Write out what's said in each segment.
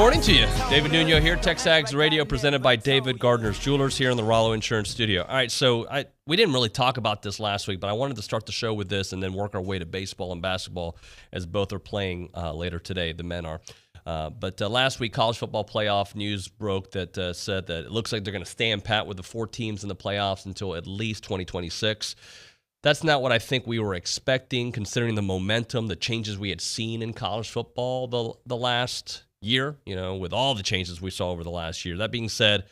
morning to you. David Nuño here, TexAgs Radio, presented by David Gardner's Jewelers here in the Rollo Insurance Studio. All right, so we didn't really talk about this last week, but I wanted to start the show with this and then work our way to baseball and basketball, as both are playing later today, the men are. But last week, college football playoff news broke that said that it looks like they're going to stand pat with the 4 teams in the playoffs until at least 2026. That's not what I think we were expecting, considering the momentum, the changes we had seen in college football the last year, with all the changes we saw over the last year. That being said,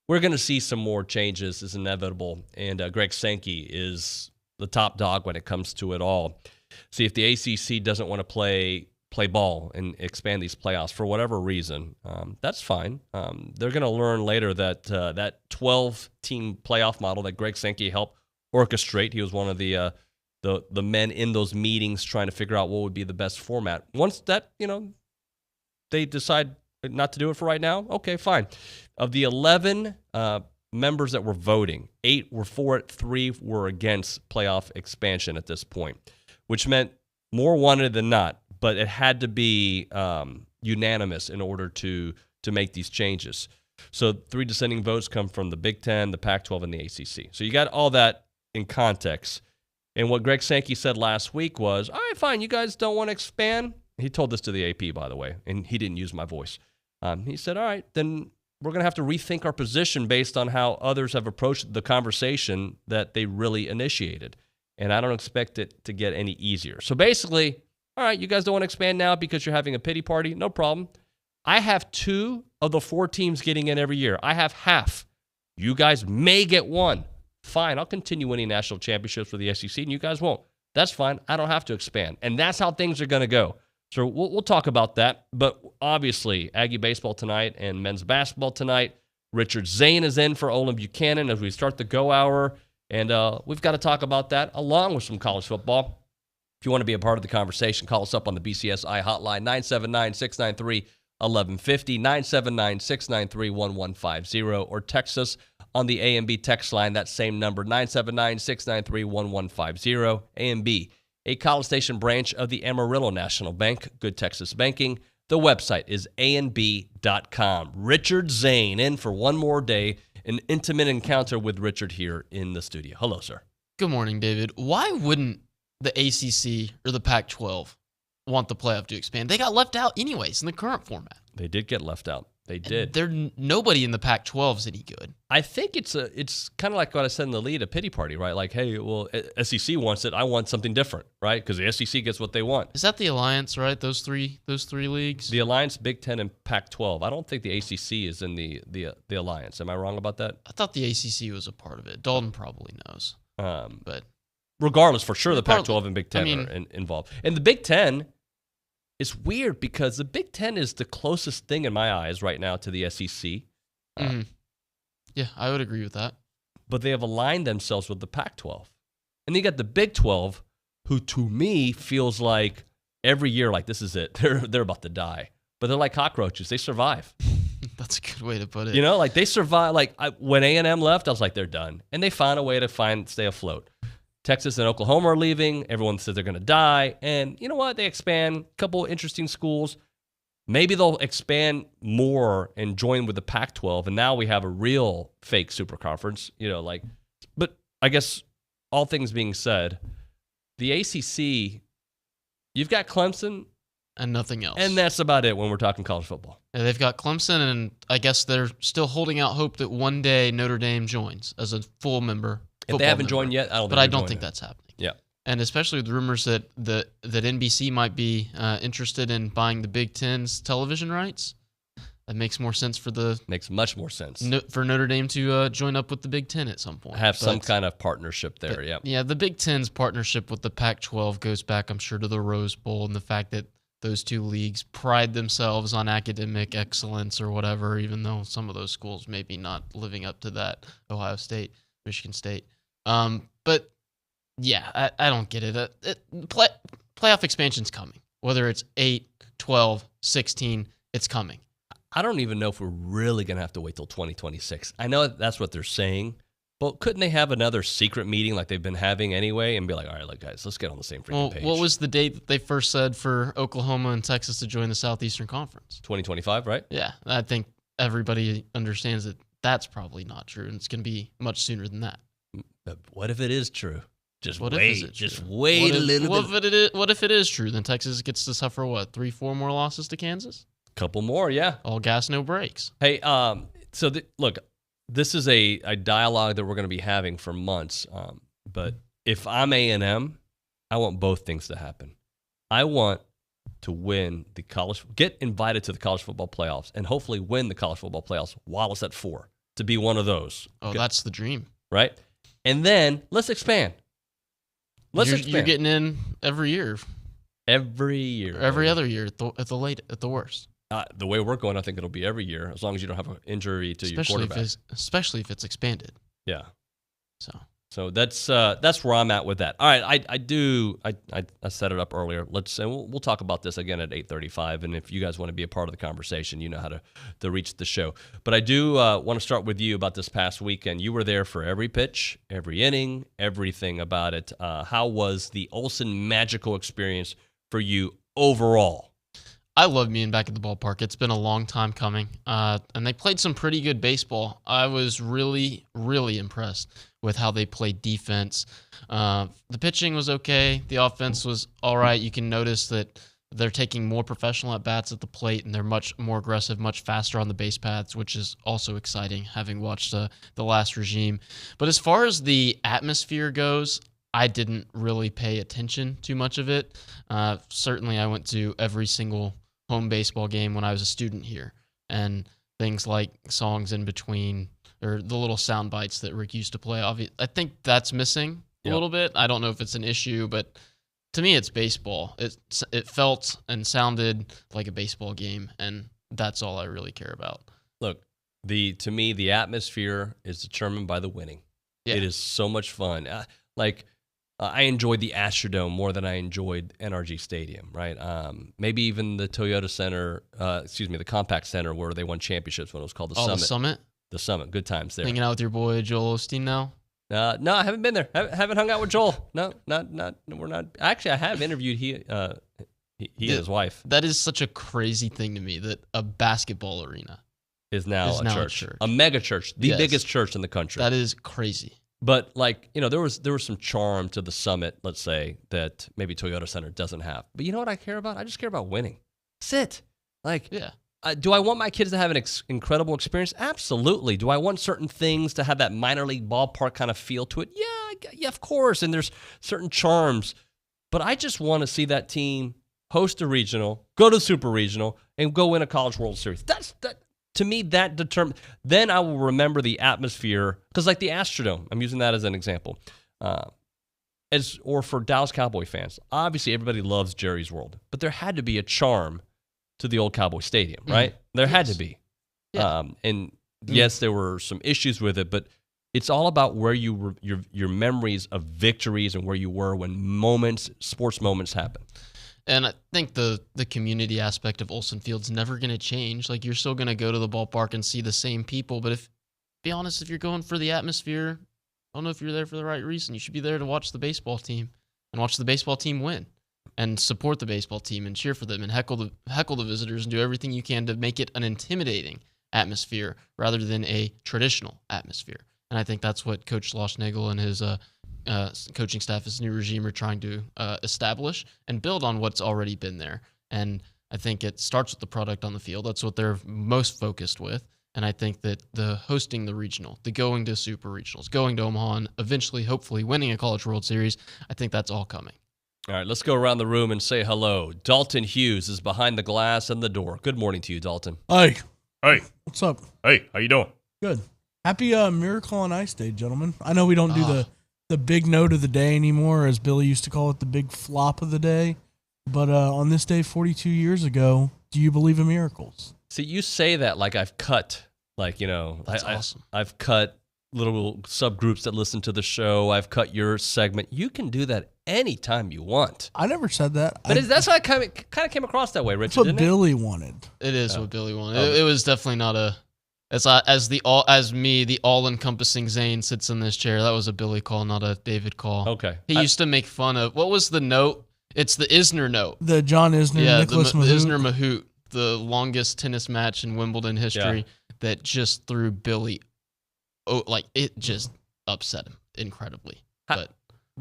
we're going to see some more changes. It's inevitable. And Greg Sankey is the top dog when it comes to it all. See, if the ACC doesn't want to play ball and expand these playoffs for whatever reason, that's fine. They're going to learn later that that 12-team playoff model that Greg Sankey helped orchestrate. He was one of the men in those meetings trying to figure out what would be the best format. Once that, they decide not to do it for right now, okay, fine. Of the 11 members that were voting, 8 were for it, 3 were against playoff expansion at this point, which meant more wanted than not, but it had to be unanimous in order to make these changes. So 3 dissenting votes come from the Big Ten, the Pac-12, and the ACC. So you got all that in context. And what Greg Sankey said last week was, all right, fine, you guys don't want to expand? He told this to the AP, by the way, and he didn't use my voice. He said, all right, then we're going to have to rethink our position based on how others have approached the conversation that they really initiated. And I don't expect it to get any easier. So basically, all right, you guys don't want to expand now because you're having a pity party? No problem. I have 2 of the 4 teams getting in every year. I have half. You guys may get 1. Fine, I'll continue winning national championships for the SEC, and you guys won't. That's fine. I don't have to expand. And that's how things are going to go. So we'll talk about that. But obviously, Aggie baseball tonight and men's basketball tonight. Richard Zane is in for Olin Buchanan as we start the Go Hour. And we've got to talk about that along with some college football. If you want to be a part of the conversation, call us up on the BCSI hotline, 979-693-1150, 979-693-1150, or text us on the A&B text line, that same number, 979-693-1150. A&B, a College Station branch of the Amarillo National Bank, Good Texas Banking. The website is anb.com. Richard Zane in for one more day, an intimate encounter with Richard here in the studio. Hello, sir. Good morning, David. Why wouldn't the ACC or the Pac-12 want the playoff to expand? They got left out anyways in the current format. They did get left out. They did. Nobody in the Pac-12 is any good. I think it's kind of like what I said in the lead, a pity party, right? Like, hey, well, SEC wants it. I want something different, right? Because the SEC gets what they want. Is that the Alliance, right? Those three leagues? The Alliance, Big Ten, and Pac-12. I don't think the ACC is in the Alliance. Am I wrong about that? I thought the ACC was a part of it. Dalton probably knows. But regardless, for sure, the Pac-12 and Big Ten are involved. And the Big Ten, it's weird because the Big Ten is the closest thing in my eyes right now to the SEC. Yeah, I would agree with that. But they have aligned themselves with the Pac-12. And you got the Big 12, who to me feels like every year, like this is it. They're about to die. But they're like cockroaches. They survive. That's a good way to put it. Like they survive. Like when A&M left, I was like, they're done. And they found a way to stay afloat. Texas and Oklahoma are leaving. Everyone says they're going to die. And you know what? They expand. A couple interesting schools. Maybe they'll expand more and join with the Pac-12. And now we have a real fake super conference. But I guess all things being said, the ACC, you've got Clemson. And nothing else. And that's about it when we're talking college football. Yeah, they've got Clemson, and I guess they're still holding out hope that one day Notre Dame joins as a full member. If they haven't joined yet, I don't think that's happening. Yeah. And especially with rumors that NBC might be interested in buying the Big Ten's television rights. That makes more sense makes much more sense for Notre Dame to join up with the Big Ten at some point. Have some kind of partnership there, yeah. Yeah, the Big Ten's partnership with the Pac-12 goes back, I'm sure, to the Rose Bowl and the fact that those two leagues pride themselves on academic excellence or whatever, even though some of those schools may be not living up to that. Ohio State, Michigan State. But yeah, I don't get it. Playoff expansion's coming. Whether it's 8, 12, 16, it's coming. I don't even know if we're really going to have to wait till 2026. I know that's what they're saying, But couldn't they have another secret meeting like they've been having anyway and be like, all right, look, guys, let's get on the same freaking page? What was the date that they first said for Oklahoma and Texas to join the Southeastern Conference? 2025, right? Yeah, I think everybody understands that that's probably not true, and it's going to be much sooner than that. But what if it is true? Just What wait. if it Just true? wait a little bit. What if it is true? Then Texas gets to suffer, 3-4 more losses to Kansas? Couple more, yeah. All gas, no brakes. Hey, look, this is a dialogue that we're going to be having for months. But if I'm A&M, I want both things to happen. I want to win get invited to the college football playoffs, and hopefully win the college football playoffs while it's at 4, to be one of those. Oh, that's the dream. Right? And then let's expand. You're getting in every year. Every year. Every other year at the worst. The way we're going, I think it'll be every year, as long as you don't have an injury to your quarterback. Especially if it's expanded. Yeah. So that's where I'm at with that. All right, I set it up earlier. We'll talk about this again at 8:35, and if you guys want to be a part of the conversation, you know how to reach the show. But I do want to start with you about this past weekend. You were there for every pitch, every inning, everything about it. How was the Olsen magical experience for you overall? I love being back at the ballpark. It's been a long time coming, and they played some pretty good baseball. I was really, really impressed with how they played defense. The pitching was okay. The offense was all right. You can notice that they're taking more professional at-bats at the plate, and they're much more aggressive, much faster on the base paths, which is also exciting, having watched the last regime. But as far as the atmosphere goes, I didn't really pay attention to much of it. Certainly, I went to every single home baseball game when I was a student here, and things like songs in between or the little sound bites that Rick used to play. I think that's missing a little bit. I don't know if it's an issue, but to me, it's baseball. It felt and sounded like a baseball game, and that's all I really care about. Look, to me, the atmosphere is determined by the winning. Yeah. It is so much fun. I enjoyed the Astrodome more than I enjoyed NRG Stadium, right? Maybe even the Toyota Center, the Compact Center where they won championships when it was called the Summit. The Summit? The Summit. Good times there. Hanging out with your boy Joel Osteen now? No, I haven't been there. Haven't hung out with Joel. No, we're not. Actually, I have interviewed he and his wife. That is such a crazy thing to me that a basketball arena is now a church. A mega church, the biggest church in the country. That is crazy. But there was some charm to the Summit, let's say, that maybe Toyota Center doesn't have. But you know what I care about? I just care about winning. That's it. Do I want my kids to have an incredible experience? Absolutely. Do I want certain things to have that minor league ballpark kind of feel to it? Yeah, of course. And there's certain charms. But I just want to see that team host a regional, go to Super Regional, and go win a College World Series. To me, that determines. Then I will remember the atmosphere, because like the Astrodome, I'm using that as an example. Or for Dallas Cowboy fans, obviously everybody loves Jerry's World, but there had to be a charm to the old Cowboy Stadium, right? There had to be. Yeah. Yes, there were some issues with it, but it's all about where your memories of victories and where you were when sports moments happen. And I think the community aspect of Olsen Field's never going to change. Like, you're still going to go to the ballpark and see the same people. But be honest, if you're going for the atmosphere, I don't know if you're there for the right reason. You should be there to watch the baseball team and watch the baseball team win and support the baseball team and cheer for them and heckle the visitors and do everything you can to make it an intimidating atmosphere rather than a traditional atmosphere. And I think that's what Coach Schlossnagle and his coaching staff, his new regime, are trying to establish and build on what's already been there. And I think it starts with the product on the field. That's what they're most focused with. And I think that the hosting the regional, the going to super regionals, going to Omaha, and eventually, hopefully, winning a College World Series, I think that's all coming. All right, let's go around the room and say hello. Dalton Hughes is behind the glass and the door. Good morning to you, Dalton. Hey. Hey. What's up? Hey, how you doing? Good. Happy Miracle on Ice Day, gentlemen. I know we don't do the big note of the day anymore, as Billy used to call it, the big flop of the day. But on this day 42 years ago, do you believe in miracles? See, you say that like I've cut, That's awesome. I've cut little subgroups that listen to the show. I've cut your segment. You can do that anytime you want. I never said that. But that's how I kind of came across that way, Richard. That's what Billy wanted. It is what Billy wanted. It was definitely not a As the all-encompassing Zane sits in this chair. That was a Billy call, not a David call. Okay. He used to make fun of, what was the note? It's the Isner note. The John Isner, Yeah, Nicholas the Mahut. Isner Mahut, the longest tennis match in Wimbledon history that just threw Billy. Oh, like it just upset him incredibly.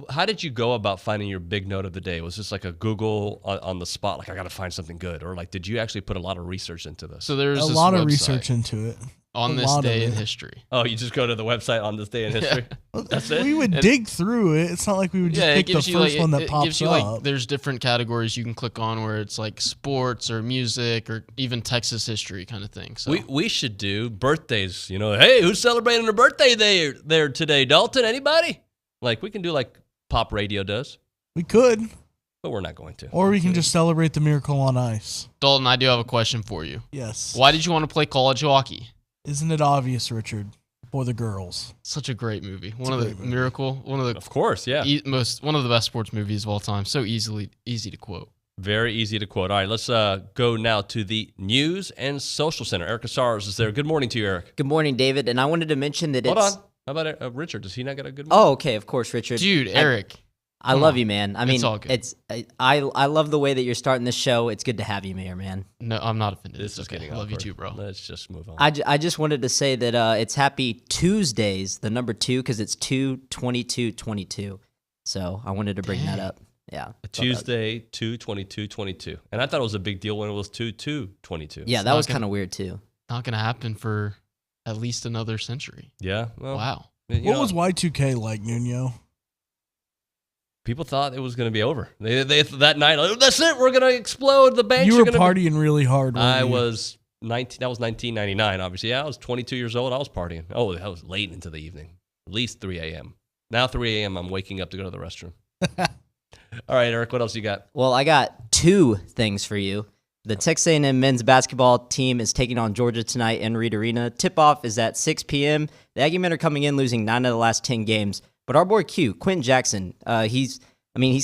How did you go about finding your big note of the day? Was this like a Google on the spot, like I got to find something good? Or like, did you actually put a lot of research into this? So there's a this lot of website research into it. on this day in history. Oh, you just go to the website on this day in history? That's it? We would dig through it. It's not like we would just pick the first one that pops gives you up. there's different categories you can click on where it's like sports or music or even Texas history kind of thing. So we should do birthdays. Hey, who's celebrating a birthday there today? Dalton, anybody? Like we can do like pop radio does. We could. But we're not going to. Or we can just celebrate the Miracle on Ice. Dalton, I do have a question for you. Yes. Why did you want to play college hockey? Isn't it obvious, Richard? For the girls. Such a great movie. One of the Of course, yeah. One of the best sports movies of all time. So easy to quote. Very easy to quote. All right, let's go now to the News and Social Center. Eric Casares is there. Good morning to you, Eric. Good morning, David. And I wanted to mention that Hold on. How about Richard? Does he not get a good morning? Oh, okay, of course, Richard. Dude, Eric. I love you, man. I mean, it's all good. I love the way that you're starting this show. It's good to have you here, man. No, I'm not offended. This is okay. getting I love you awkward. too, bro. Let's just move on. I just wanted to say that it's Happy Tuesdays, the number 2, because it's 2/22/22. So I wanted to bring that up. Yeah. Tuesday, 2/22/22. And I thought it was a big deal when it was 2/2/22. Yeah, that was kind of weird too. Not going to happen for at least another century. Yeah. Well, Wow. What was Y2K like, Nuño? People thought it was going to be over. They that night, like, that's it. We're going to explode. The banks You were are going partying really hard. I was 19. That was 1999, obviously. Yeah, I was 22 years old. I was partying. Oh, that was late into the evening. At least 3 a.m. Now 3 a.m. I'm waking up to go to the restroom. All right, Eric, what else you got? Well, I got 2 things for you. The Texas A&M men's basketball team is taking on Georgia tonight in Reed Arena. Tip-off is at 6 p.m. The Aggie men are coming in losing 9 of the last 10 games. But our boy Q, Quentin Jackson, he's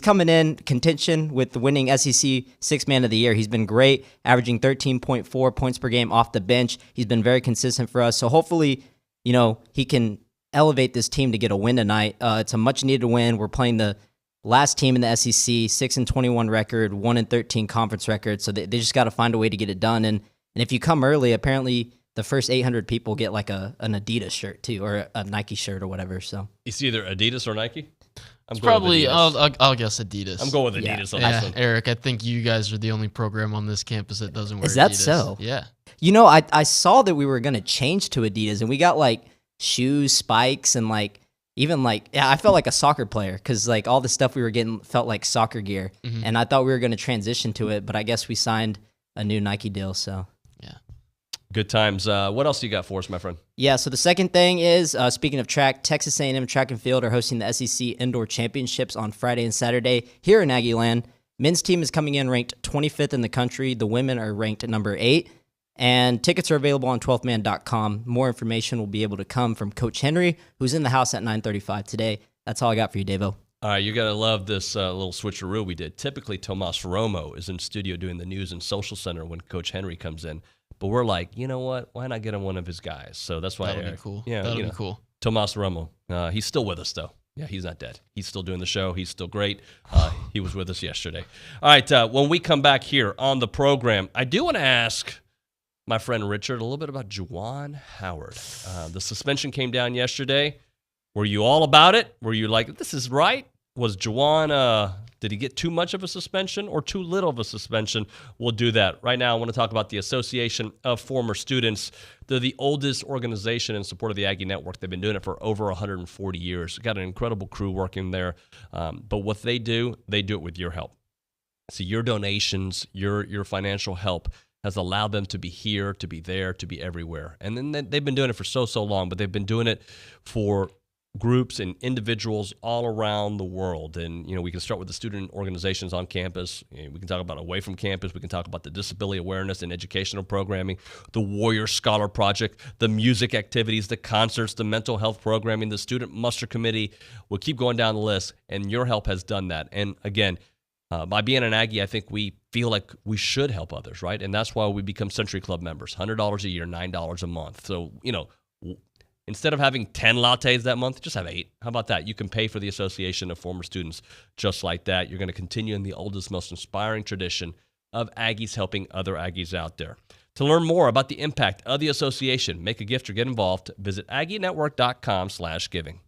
coming in contention with the winning SEC Sixth Man of the Year. He's been great, averaging 13.4 points per game off the bench. He's been very consistent for us. So hopefully, he can elevate this team to get a win tonight. It's a much-needed win. We're playing the last team in the SEC, 6-21 record, 1-13 conference record. So they just got to find a way to get it done. And if you come early, apparently the first 800 people get like an Adidas shirt too, or a Nike shirt or whatever. So it's either Adidas or Nike. It's probably I'll guess Adidas. I'm going with Adidas on this one. Eric, I think you guys are the only program on this campus that doesn't wear Adidas. Is that so? Yeah. I saw that we were going to change to Adidas, and we got like shoes, spikes, and like even like, I felt like a soccer player because like all the stuff we were getting felt like soccer gear. Mm-hmm. And I thought we were going to transition to it, but I guess we signed a new Nike deal. So yeah. Good times. What else you got for us, my friend? Yeah, so the second thing is, speaking of track, Texas A&M Track and Field are hosting the SEC Indoor Championships on Friday and Saturday here in Aggieland. Men's team is coming in ranked 25th in the country. The women are ranked at number 8. And tickets are available on 12thman.com. More information will be able to come from Coach Henry, who's in the house at 9:35 today. That's all I got for you, Davo. All right, you're going to love this little switcheroo we did. Typically, Tomas Romo is in studio doing the News and Social Center when Coach Henry comes in. But we're like, you know what? Why not get him one of his guys? So that's why. That would be cool. Yeah, that would be cool. Tomas Romo. He's still with us, though. Yeah, he's not dead. He's still doing the show. He's still great. He was with us yesterday. All right, when we come back here on the program, I do want to ask my friend Richard a little bit about Juwan Howard. The suspension came down yesterday. Were you all about it? Were you like, this is right? Was Juwan, did he get too much of a suspension or too little of a suspension? We'll do that. Right now, I want to talk about the Association of Former Students. They're the oldest organization in support of the Aggie Network. They've been doing it for over 140 years. Got an incredible crew working there. But what they do it with your help. So your donations, your financial help has allowed them to be here, to be there, to be everywhere. And then they've been doing it for so long, but they've been doing it for groups and individuals all around the world. And, we can start with the student organizations on campus. We can talk about away from campus. We can talk about the disability awareness and educational programming, the Warrior Scholar Project, the music activities, the concerts, the mental health programming, the student muster committee. We'll keep going down the list, and your help has done that. And again, by being an Aggie, I think we feel like we should help others, right? And that's why we become Century Club members. $100 a year, $9 a month. So, instead of having 10 lattes that month, just have 8. How about that? You can pay for the Association of Former Students just like that. You're going to continue in the oldest, most inspiring tradition of Aggies helping other Aggies out there. To learn more about the impact of the association, make a gift or get involved, visit aggienetwork.com/giving.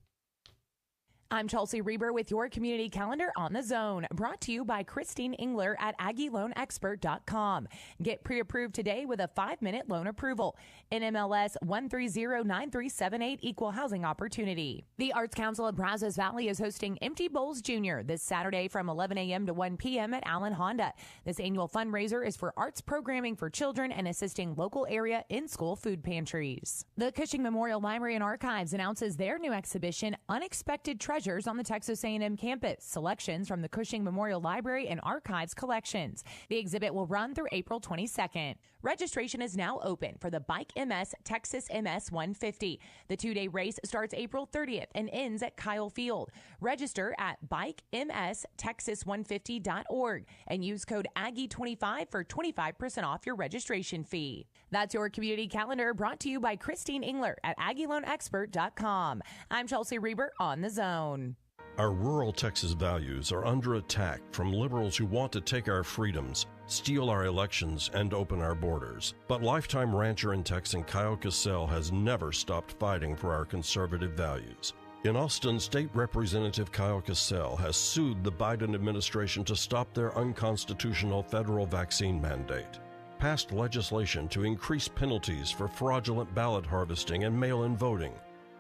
I'm Chelsea Reber with your community calendar on the Zone, brought to you by Christine Engler at AggieLoanExpert.com. Get pre-approved today with a 5-minute loan approval. NMLS 1309378, Equal Housing Opportunity. The Arts Council of Brazos Valley is hosting Empty Bowls Jr. this Saturday from 11 a.m. to 1 p.m. at Allen Honda. This annual fundraiser is for arts programming for children and assisting local area in-school food pantries. The Cushing Memorial Library and Archives announces their new exhibition, Unexpected Treasures on the Texas A&M campus, selections from the Cushing Memorial Library and Archives collections. The exhibit will run through April 22nd. Registration is now open for the Bike MS Texas MS 150. The 2-day race starts April 30th and ends at Kyle Field. Register at bikemstexas150.org and use code Aggie25 for 25% off your registration fee. That's your community calendar, brought to you by Christine Engler at AggieLoanExpert.com. I'm Chelsea Reber on the Zone. Our rural Texas values are under attack from liberals who want to take our freedoms, steal our elections, and open our borders. But lifetime rancher and Texan Kyle Cassell has never stopped fighting for our conservative values. In Austin, State Representative Kyle Cassell has sued the Biden administration to stop their unconstitutional federal vaccine mandate, passed legislation to increase penalties for fraudulent ballot harvesting and mail-in voting,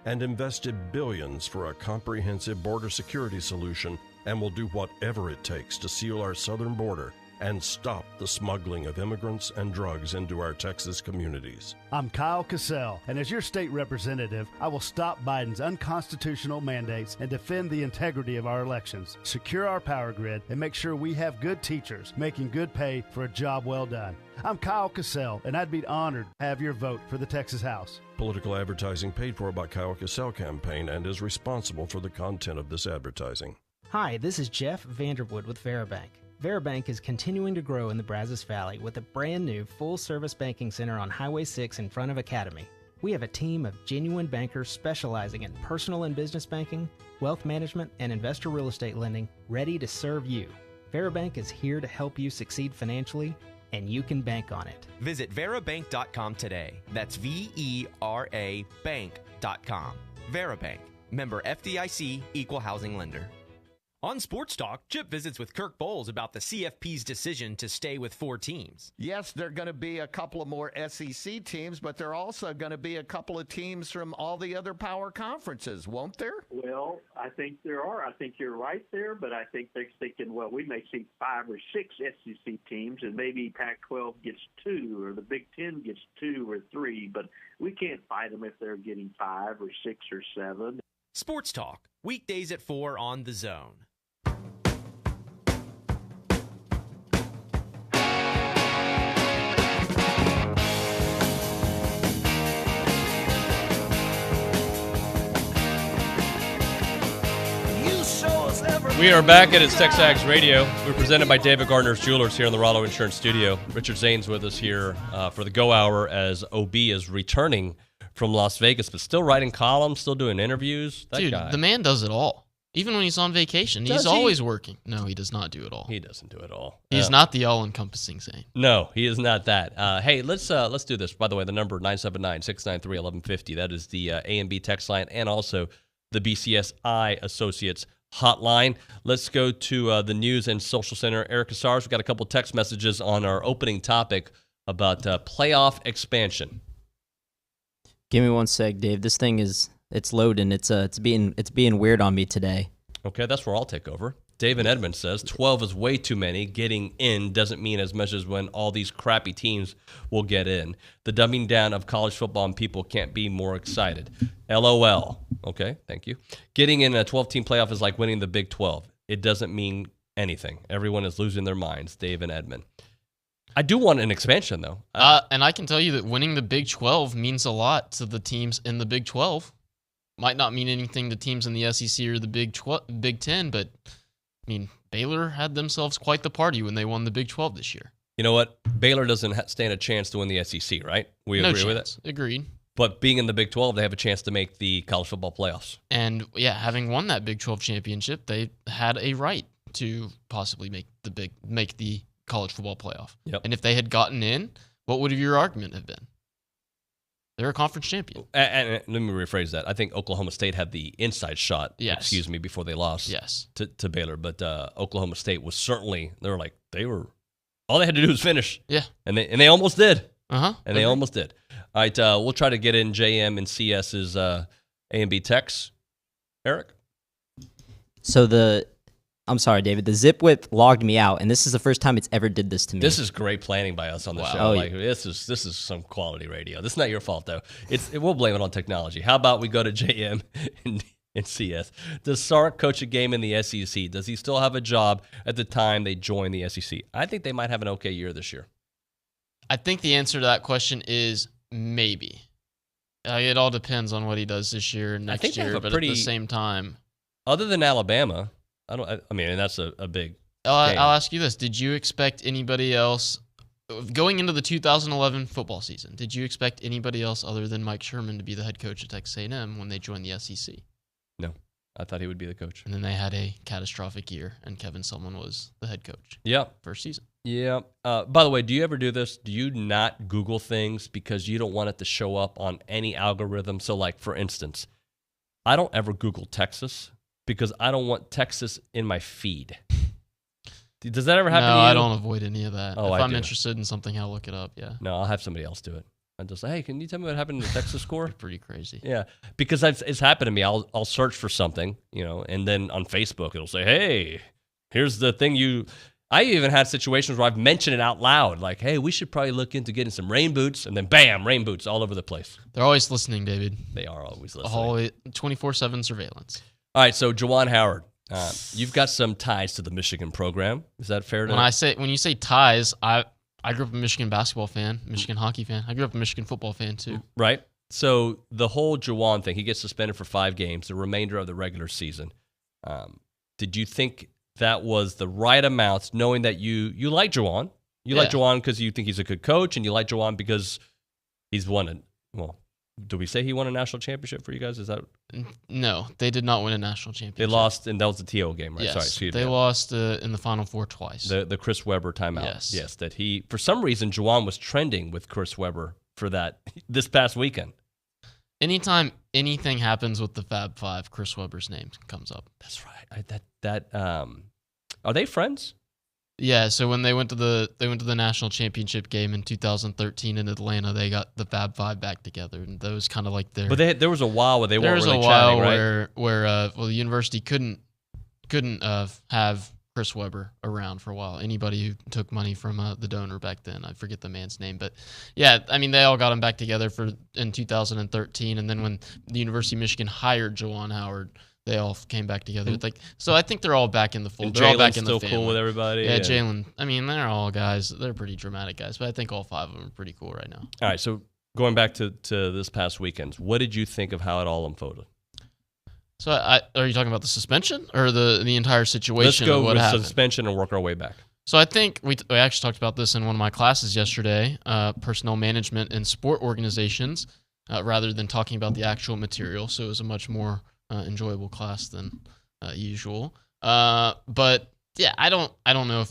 and invested billions for a comprehensive border security solution, and will do whatever it takes to seal our southern border and stop the smuggling of immigrants and drugs into our Texas communities. I'm Kyle Cassell, and as your state representative, I will stop Biden's unconstitutional mandates and defend the integrity of our elections, secure our power grid, and make sure we have good teachers making good pay for a job well done. I'm Kyle Cassell, and I'd be honored to have your vote for the Texas House. Political advertising paid for by Kyle Cassell Campaign and is responsible for the content of this advertising. Hi, this is Jeff Vanderwood with Veribank. Veribank is continuing to grow in the Brazos Valley with a brand new full-service banking center on Highway 6 in front of Academy. We have a team of genuine bankers specializing in personal and business banking, wealth management, and investor real estate lending ready to serve you. Veribank is here to help you succeed financially, and you can bank on it. Visit Verabank.com today. That's VERA Bank.com. Verabank. Member FDIC, Equal Housing Lender. On Sports Talk, Chip visits with Kirk Bowles about the CFP's decision to stay with 4 teams. Yes, there are going to be a couple of more SEC teams, but there are also going to be a couple of teams from all the other power conferences, won't there? Well, I think there are. I think you're right there, but I think they're thinking, well, we may see 5 or 6 SEC teams, and maybe Pac-12 gets 2, or the Big Ten gets 2 or 3, but we can't fight them if they're getting 5 or 6 or 7. Sports Talk, weekdays at 4 on The Zone. We are back at TexAgs Radio. We're presented by David Gardner's Jewelers here in the Rollo Insurance Studio. Richard Zane's with us here for the Go Hour as OB is returning from Las Vegas, but still writing columns, still doing interviews. That Dude, guy. the man does it all. Even when he's on vacation, he's always working. No, he does not do it all. He doesn't do it all. He's not the all-encompassing Zane. No, he is not that. Hey, let's do this. By the way, the number 979-693-1150. That is the A&B text line and also the BCSI Associates hotline. Let's go to the News and Social Center. Eric Casares, we've got a couple text messages on our opening topic about playoff expansion. Give me one sec, Dave. This thing it's loading. It's being weird on me today. Okay, that's where I'll take over. David Edmonds says 12 is way too many. Getting in doesn't mean as much as when all these crappy teams will get in. The dumbing down of college football and people can't be more excited. LOL. Okay, thank you. Getting in a 12-team playoff is like winning the Big 12. It doesn't mean anything. Everyone is losing their minds. Dave and Edmond. I do want an expansion, though. And I can tell you that winning the Big 12 means a lot to the teams in the Big 12. Might not mean anything to teams in the SEC or the Big 10, but mean, Baylor had themselves quite the party when they won the Big 12 this year. You know what? Baylor doesn't stand a chance to win the SEC, right? We agree with it? Agreed. But being in the Big 12, they have a chance to make the college football playoffs. And, yeah, having won that Big 12 championship, they had a right to possibly make the college football playoff. Yep. And if they had gotten in, what would your argument have been? They're a conference champion. And let me rephrase that. I think Oklahoma State had the inside shot, Yes. before they lost Yes. to Baylor. But Oklahoma State was certainly, all they had to do was finish. Yeah. And they almost did. Uh-huh. And they almost did. All right, we'll try to get in JM and CS's A&B Tex. Eric? So I'm sorry, David. The zip whip logged me out, and this is the first time it's ever did this to me. This is great planning by us on the show. Oh, Like this is some quality radio. This is not your fault though. We'll blame it on technology. How about we go to JM and CS? Does Sark coach a game in the SEC? Does he still have a job at the time they join the SEC? I think they might have an okay year this year. I think the answer to that question is maybe. It all depends on what he does this year and next year, but at the same time, other than Alabama, and that's a big I'll ask you this. Did you expect anybody else, going into the 2011 football season, did you expect anybody else other than Mike Sherman to be the head coach at Texas A&M when they joined the SEC? No, I thought he would be the coach. And then they had a catastrophic year, and Kevin Sumlin was the head coach. Yeah. First season. Yeah. By the way, do you ever do this? Do you not Google things because you don't want it to show up on any algorithm? So, like, for instance, I don't ever Google Texas because I don't want Texas in my feed. Does that ever happen to you? No, I don't avoid any of that. Oh, if I'm do. interested in something, I'll look it up, yeah. No, I'll have somebody else do it. I'm just like, hey, can you tell me what happened in the Texas score? Pretty crazy. Yeah, because it's happened to me. I'll search for something, and then on Facebook it'll say, hey, here's the thing I even had situations where I've mentioned it out loud, like, hey, we should probably look into getting some rain boots, and then bam, rain boots all over the place. They're always listening, David. They are always listening. Always 24/7 surveillance. All right, so Juwan Howard, you've got some ties to the Michigan program. Is that fair? When you say ties, I grew up a Michigan basketball fan, Michigan hockey fan. I grew up a Michigan football fan too. Right. So the whole Juwan thing, he gets suspended for 5 games, the remainder of the regular season. Did you think that was the right amount, knowing that you like Juwan? Like Juwan because you think he's a good coach, and you like Juwan because he's won do we say he won a national championship for you guys? Is that? No, they did not win a national championship. They lost, and that was the TO game, right? Yes, Sorry, excuse they me. lost in the Final Four twice. The Chris Webber timeout. Yes, that he, for some reason, Juwan was trending with Chris Webber for that this past weekend. Anytime anything happens with the Fab Five, Chris Webber's name comes up. That's right. Are they friends? Yeah, so when they went to the national championship game in 2013 in Atlanta, they got the Fab Five back together, and that was kind of like their. But there was a while where they weren't really chatting, right? where the university couldn't have Chris Webber around for a while. Anybody who took money from the donor back then, I forget the man's name, but yeah, I mean they all got him back together in 2013, and then when the University of Michigan hired Juwan Howard, they all came back together. So I think they're all back in the fold. They're all back in the family. Still cool with everybody. Yeah, Jalen. I mean, they're all guys. They're pretty dramatic guys, but I think all 5 of them are pretty cool right now. All right, so going back to this past weekend, what did you think of how it all unfolded? So are you talking about the suspension or the entire situation? Let's go with happened? Suspension and work our way back. So I think we actually talked about this in one of my classes yesterday, personnel management in sport organizations, rather than talking about the actual material. So it was a much more enjoyable class than usual. But yeah, I don't know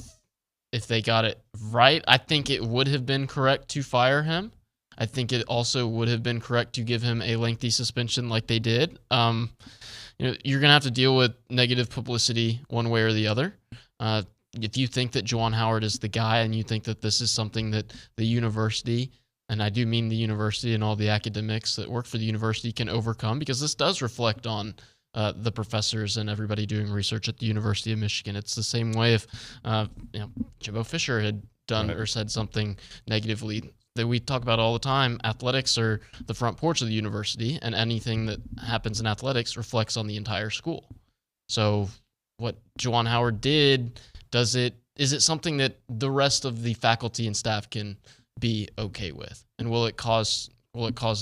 if they got it right. I think it would have been correct to fire him. I think it also would have been correct to give him a lengthy suspension like they did. You're going to have to deal with negative publicity one way or the other. If you think that Juwan Howard is the guy and you think that this is something that the university, and I do mean the university and all the academics that work for the university, can overcome, because this does reflect on the professors and everybody doing research at the University of Michigan. It's the same way if Jimbo Fisher had done or said something negatively that we talk about all the time. Athletics are the front porch of the university, and anything that happens in athletics reflects on the entire school. So what Juwan Howard did, is it something that the rest of the faculty and staff can be okay with? And will it cause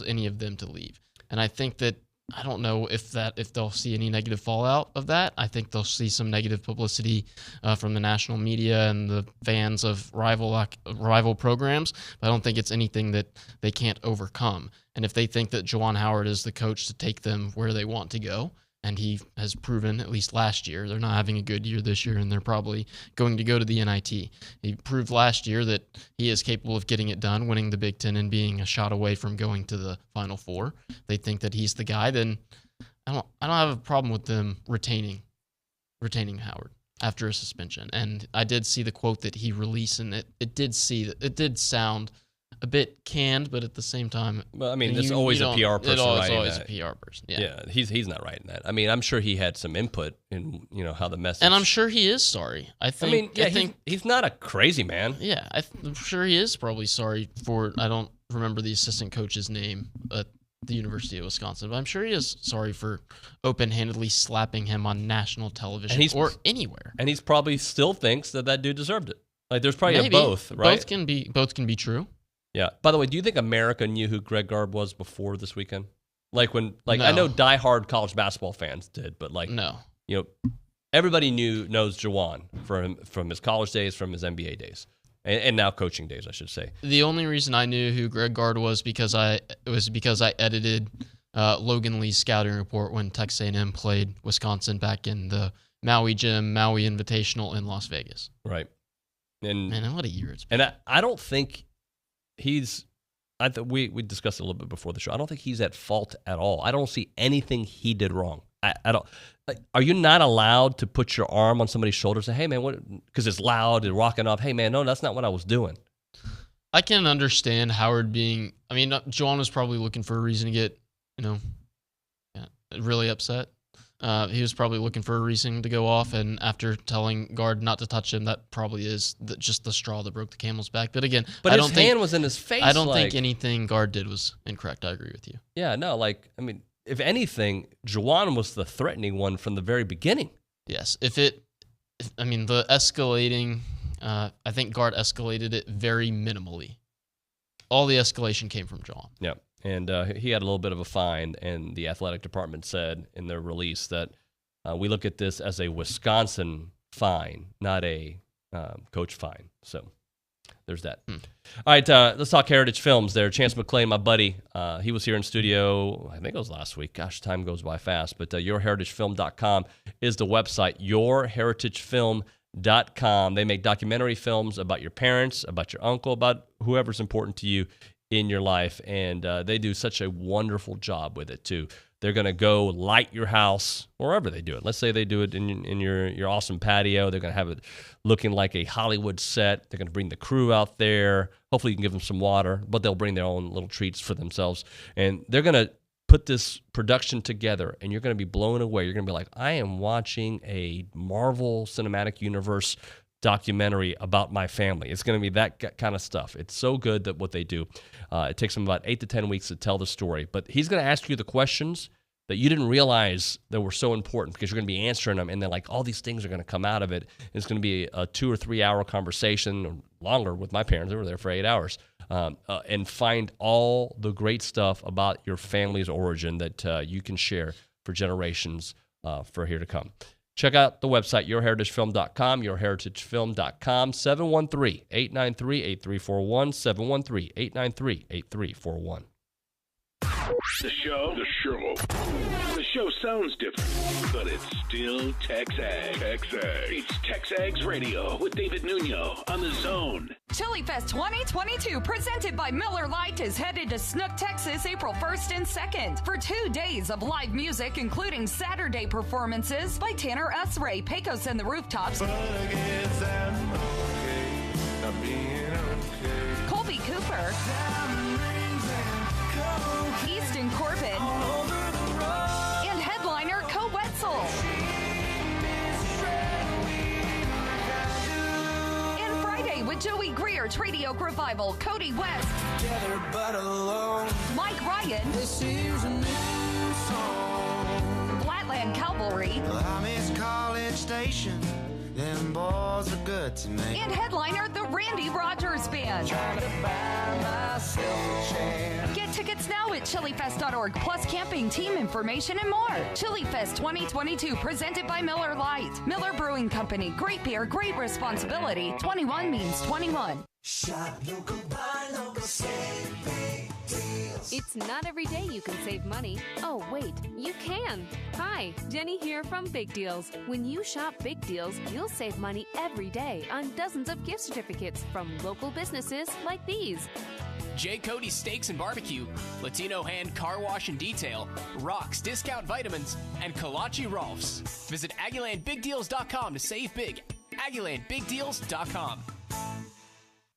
any of them to leave? And I think that I don't know if they'll see any negative fallout of that. I think they'll see some negative publicity from the national media and the fans of rival programs, but I don't think it's anything that they can't overcome. And if they think that Juwan Howard is the coach to take them where they want to go, and he has proven, at least last year, they're not having a good year this year, and they're probably going to go to the NIT. He proved last year that he is capable of getting it done, winning the Big Ten and being a shot away from going to the Final Four. They think that he's the guy. Then I don't have a problem with them retaining Howard after a suspension. And I did see the quote that he released, and it did sound a bit canned, but at the same time, well, I mean, there's always a PR person. It's always that. a PR person. Yeah, he's not writing that. I mean, I'm sure he had some input in how the message. And I'm sure he is sorry. I think he's not a crazy man. Yeah, I'm sure he is probably sorry for. I don't remember the assistant coach's name at the University of Wisconsin, but I'm sure he is sorry for open-handedly slapping him on national television or anywhere. And he's probably still thinks that dude deserved it. Like, there's probably a both, right? Both can be true. Yeah. By the way, do you think America knew who Greg Gard was before this weekend? No. I know diehard college basketball fans did, but no. Everybody knows Juwan from his college days, from his NBA days, and now coaching days, I should say. The only reason I knew who Greg Gard was because I edited Logan Lee's scouting report when Texas A&M played Wisconsin back in the Maui Invitational in Las Vegas. Right. And man, what a year it's been. And I don't think we discussed it a little bit before the show. I don't think he's at fault at all. I don't see anything he did wrong. I don't. Are you not allowed to put your arm on somebody's shoulder and say, "Hey, man," because it's loud and rocking off? Hey, man, no, that's not what I was doing. I can understand Howard being. I mean, Juwan was probably looking for a reason to get, really upset. He was probably looking for a reason to go off, and after telling Gard not to touch him, that probably is just the straw that broke the camel's back. But again, his hand was in his face. I don't think anything Gard did was incorrect. I agree with you. Yeah, no, if anything, Juwan was the threatening one from the very beginning. Yes, the escalating, I think Gard escalated it very minimally. All the escalation came from Juwan. Yeah. And he had a little bit of a fine, and the athletic department said in their release that we look at this as a Wisconsin fine, not a coach fine. So there's that. All right, let's talk Heritage Films there. Chance McClain, my buddy, he was here in studio, I think it was last week. Gosh, time goes by fast. But yourheritagefilm.com is the website, yourheritagefilm.com. They make documentary films about your parents, about your uncle, about whoever's important to you in your life, and they do such a wonderful job with it too. They're going to go light your house wherever they do it. Let's say they do it in your awesome patio. They're going to have it looking like a Hollywood set. They're going to bring the crew out there. Hopefully you can give them some water, but they'll bring their own little treats for themselves. And they're going to put this production together, and you're going to be blown away. You're going to be like, I am watching a Marvel Cinematic Universe documentary about my family. It's going to be that kind of stuff. It's so good that what they do. It takes them about 8 to 10 weeks to tell the story. But he's going to ask you the questions that you didn't realize that were so important because you're going to be answering them, and then all these things are going to come out of it. It's going to be a 2 or 3 hour conversation, or longer with my parents. They were there for 8 hours, and find all the great stuff about your family's origin that you can share for generations for here to come. Check out the website, yourheritagefilm.com, yourheritagefilm.com, 713-893-8341, 713-893-8341. The show sounds different, but it's still TexAgs. It's TexAgs Radio with David Nuño on the Zone. Chili Fest 2022, presented by Miller Lite, is headed to Snook, Texas, April 1st and 2nd for 2 days of live music, including Saturday performances by Tanner Usray, Pecos and the Rooftops, Colby Cooper, Easton Corbett, and headliner Co Wetzel. And Friday with Joey Greer, Treaty Oak Revival, Cody West, Mike Ryan, Flatland Cavalry, College Station, Them balls are good to me. And headliner, the Randy Rogers Band. Trying to buy myself a chair. Get tickets now at chilifest.org, plus camping, team information, and more. ChiliFest 2022, presented by Miller Lite. Miller Brewing Company. Great beer, great responsibility. 21 means 21. Shop local, buy local, save big deals. It's not every day you can save money. Oh, wait, you can. Hi, Jenny here from Big Deals. When you shop Big Deals, you'll save money every day on dozens of gift certificates from local businesses like these. J. Cody's Steaks and Barbecue, Latino Hand Car Wash and Detail, Rocks Discount Vitamins, and Kolache Rolfs. Visit AggielandBigDeals.com to save big. AggielandBigDeals.com.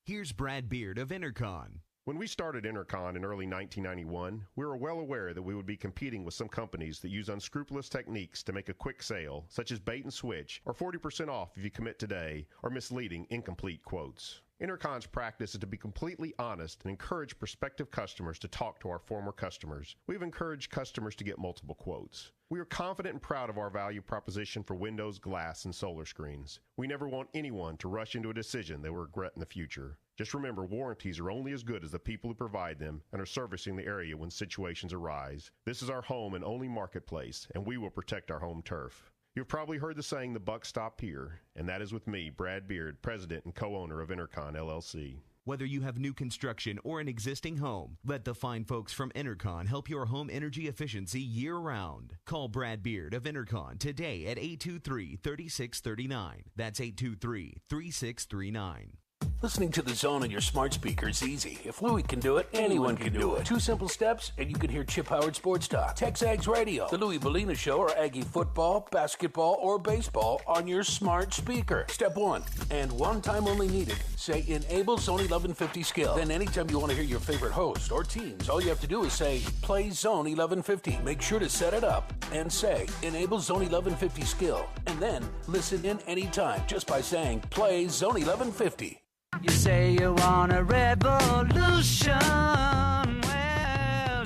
Here's Brad Beard of Intercon. When we started Intercon in early 1991, we were well aware that we would be competing with some companies that use unscrupulous techniques to make a quick sale, such as bait and switch, or 40% off if you commit today, or misleading incomplete quotes. Intercon's practice is to be completely honest and encourage prospective customers to talk to our former customers. We've encouraged customers to get multiple quotes. We are confident and proud of our value proposition for windows, glass, and solar screens. We never want anyone to rush into a decision they will regret in the future. Just remember, warranties are only as good as the people who provide them and are servicing the area when situations arise. This is our home and only marketplace, and we will protect our home turf. You've probably heard the saying, the buck stopped here, and that is with me, Brad Beard, president and co-owner of Intercon LLC. Whether you have new construction or an existing home, let the fine folks from Intercon help your home energy efficiency year-round. Call Brad Beard of Intercon today at 823-3639. That's 823-3639. Listening to The Zone on your smart speaker is easy. If Louie can do it, anyone can do it. 2 simple steps, and you can hear Chip Howard Sports Talk, TexAgs Radio, The Louie Bellina Show, or Aggie football, basketball, or baseball on your smart speaker. Step 1, and one time only needed, say Enable Zone 1150 skill. Then anytime you want to hear your favorite host or teams, all you have to do is say, play Zone 1150. Make sure to set it up and say, Enable Zone 1150 skill. And then listen in anytime just by saying, play Zone 1150. You say you want a revolution. Well,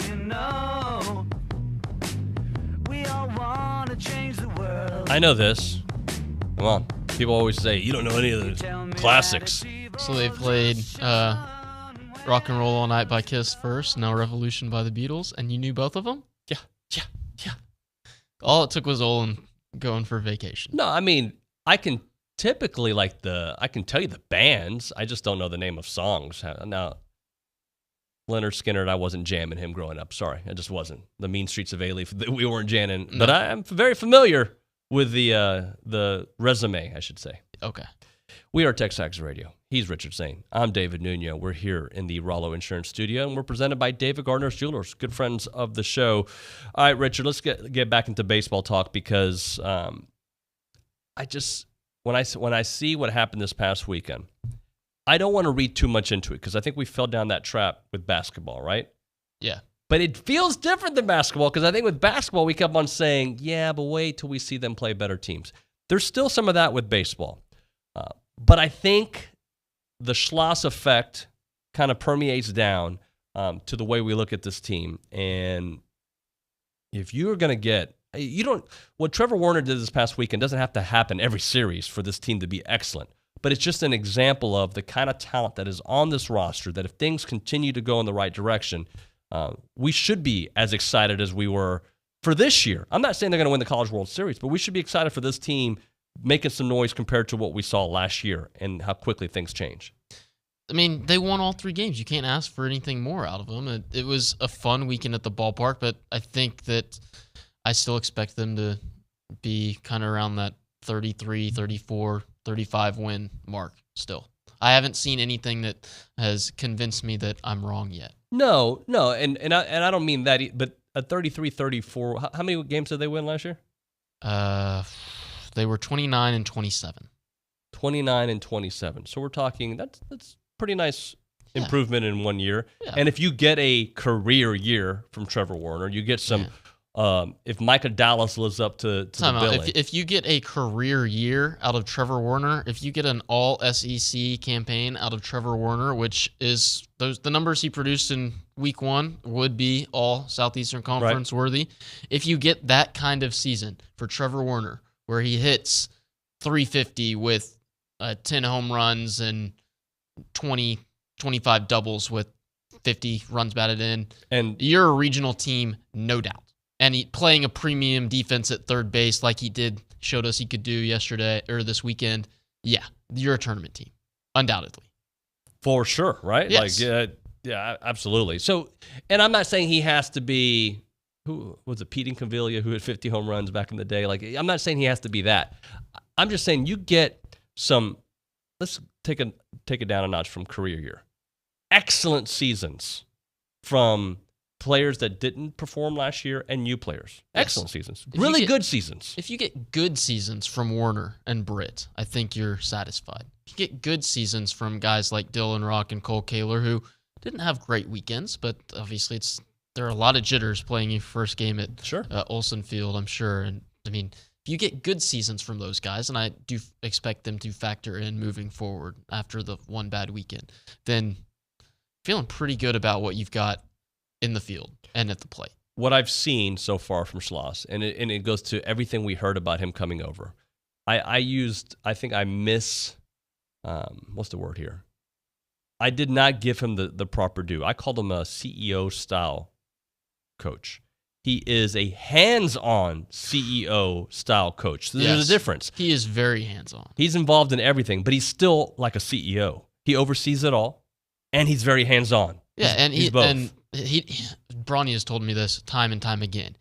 you know, we all want to change the world. I know this. Come on. People always say, you don't know any of the classics. So they played Rock and Roll All Night by Kiss first, now Revolution by the Beatles, and you knew both of them? Yeah. All it took was Olin going for vacation. No, I mean, I can typically I can tell you the bands. I just don't know the name of songs. Now, Leonard Skinner, I wasn't jamming him growing up. Sorry, I just wasn't. The Mean Streets of A-Leaf, we weren't jamming. No. But I'm very familiar with the resume, I should say. Okay. We are TexAgs Radio. He's Richard Zane. I'm David Nuño. We're here in the Rollo Insurance Studio, and we're presented by David Gardner's Jewelers, good friends of the show. All right, Richard, let's get back into baseball talk because when I see what happened this past weekend, I don't want to read too much into it because I think we fell down that trap with basketball, right? Yeah. But it feels different than basketball because I think with basketball we kept on saying, yeah, but wait till we see them play better teams. There's still some of that with baseball. But I think the Schloss effect kind of permeates down to the way we look at this team. And if you're going to get what Trevor Warner did this past weekend doesn't have to happen every series for this team to be excellent. But it's just an example of the kind of talent that is on this roster that if things continue to go in the right direction, we should be as excited as we were for this year. I'm not saying they're going to win the College World Series, but we should be excited for this team making some noise compared to what we saw last year and how quickly things change. I mean, they won all 3 games. You can't ask for anything more out of them. It was a fun weekend at the ballpark, but I think that I still expect them to be kind of around that 33, 34, 35 win mark still. I haven't seen anything that has convinced me that I'm wrong yet. No, and I don't mean that, but a 33, 34, how many games did they win last year? They were 29 and 27. 29 and 27. So we're talking, that's pretty nice improvement in 1 year. Yeah. And if you get a career year from Trevor Warner, you get some, if Micah Dallas lives up to the billing. If you get a career year out of Trevor Warner, if you get an all-SEC campaign out of Trevor Warner, which is the numbers he produced in week 1 would be all Southeastern Conference worthy. If you get that kind of season for Trevor Warner, where he hits 350 with 10 home runs and 20, 25 doubles with 50 runs batted in. And you're a regional team, no doubt. And playing a premium defense at third base like he showed us he could do yesterday or this weekend, yeah, you're a tournament team, undoubtedly. For sure, right? Yes. Like, yeah, absolutely. So, and I'm not saying he has to be, who was it, Pete Incaviglia, who had 50 home runs back in the day? Like, I'm not saying he has to be that. I'm just saying you get some, let's take it down a notch from career year. Excellent seasons from players that didn't perform last year and new players. Excellent seasons. Really good seasons. If you get good seasons from Warner and Britt, I think you're satisfied. If you get good seasons from guys like Dylan Rock and Cole Kaler, who didn't have great weekends, but obviously there are a lot of jitters playing your first game at Olsen Field, I'm sure. And I mean, if you get good seasons from those guys, and I do expect them to factor in moving forward after the one bad weekend, then feeling pretty good about what you've got in the field and at the plate. What I've seen so far from Schloss, and it goes to everything we heard about him coming over. What's the word here? I did not give him the proper due. I called him a CEO-style coach. He is a hands-on CEO-style coach. There's a difference. He is very hands-on. He's involved in everything, but he's still like a CEO. He oversees it all, and he's very hands-on. Yeah, he's both. Bronny has told me this time and time again.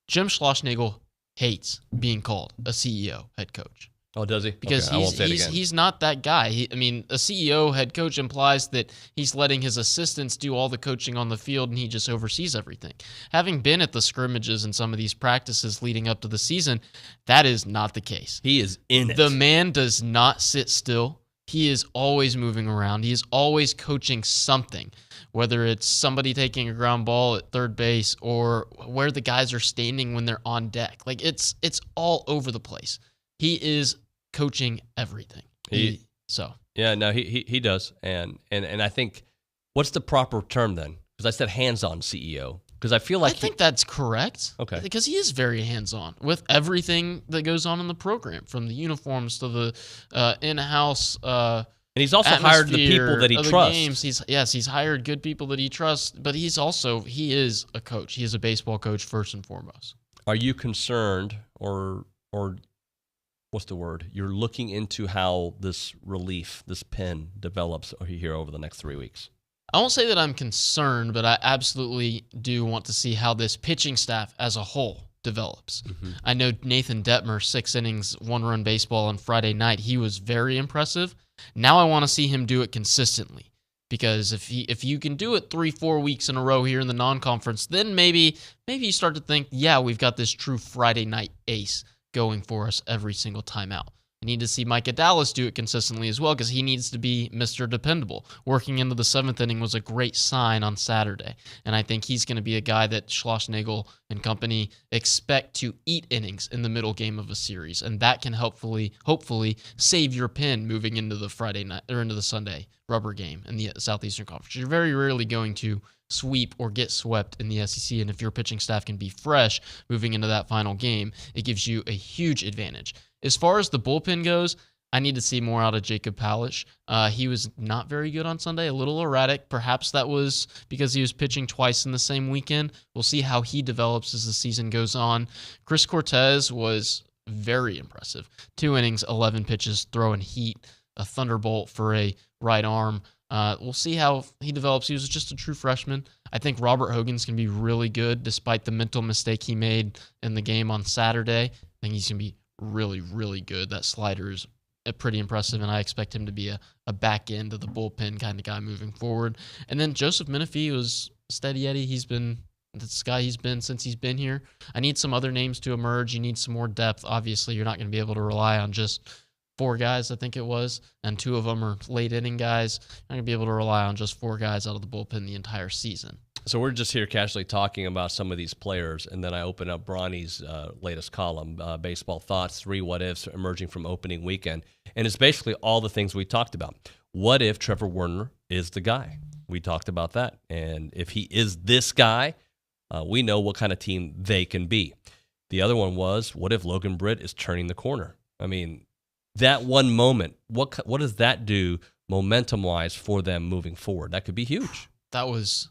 Jim Schlossnagle hates being called a CEO head coach. Oh, does he? Because okay, he's not that guy. A CEO head coach implies that he's letting his assistants do all the coaching on the field and he just oversees everything. Having been at the scrimmages and some of these practices leading up to the season, that is not the case. He is in it. The man does not sit still. He is always moving around. He is always coaching something, whether it's somebody taking a ground ball at third base or where the guys are standing when they're on deck. Like it's all over the place. He is coaching everything. He does. And I think, what's the proper term then? Because I said hands-on CEO. Because I feel like I think that's correct. Okay. Because he is very hands-on with everything that goes on in the program, from the uniforms to the in-house and he's also hired the people that he trusts. He's hired good people that he trusts, but he is a coach. He is a baseball coach first and foremost. Are you concerned or what's the word? You're looking into how this relief, this pen develops here over the next 3 weeks? I won't say that I'm concerned, but I absolutely do want to see how this pitching staff as a whole develops. Mm-hmm. I know Nathan Detmer, 6 innings, 1-run baseball on Friday night. He was very impressive. Now I want to see him do it consistently, because if you can do it 3-4 weeks in a row here in the non-conference, then maybe you start to think, yeah, we've got this true Friday night ace going for us every single time out. I need to see Micah Dallas do it consistently as well, because he needs to be Mr. Dependable. Working into the 7th inning was a great sign on Saturday, and I think he's going to be a guy that Schlossnagle and company expect to eat innings in the middle game of a series, and that can hopefully save your pen moving into the Friday night or into the Sunday rubber game in the Southeastern Conference. You're very rarely going to sweep or get swept in the SEC, and if your pitching staff can be fresh moving into that final game, it gives you a huge advantage. As far as the bullpen goes, I need to see more out of Jacob Palish. He was not very good on Sunday, a little erratic. Perhaps that was because he was pitching twice in the same weekend. We'll see how he develops as the season goes on. Chris Cortez was very impressive. 2 innings, 11 pitches, throwing heat, a thunderbolt for a right arm. We'll see how he develops. He was just a true freshman. I think Robert Hogan's going to be really good despite the mental mistake he made in the game on Saturday. I think he's going to be really, really good. That slider is pretty impressive, and I expect him to be a back end of the bullpen kind of guy moving forward. And then Joseph Menifee was steady Eddie. He's been this guy he's been since he's been here. I need some other names to emerge. You need some more depth. Obviously, you're not going to be able to rely on just 4 guys, I think it was, and 2 of them are late inning guys. You're not going to be able to rely on just 4 guys out of the bullpen the entire season. So we're just here casually talking about some of these players, and then I open up Bronny's latest column, Baseball Thoughts, 3 what-ifs emerging from opening weekend. And it's basically all the things we talked about. What if Trevor Werner is the guy? We talked about that. And if he is this guy, we know what kind of team they can be. The other one was, what if Logan Britt is turning the corner? I mean, that one moment, what does that do momentum-wise for them moving forward? That could be huge. That was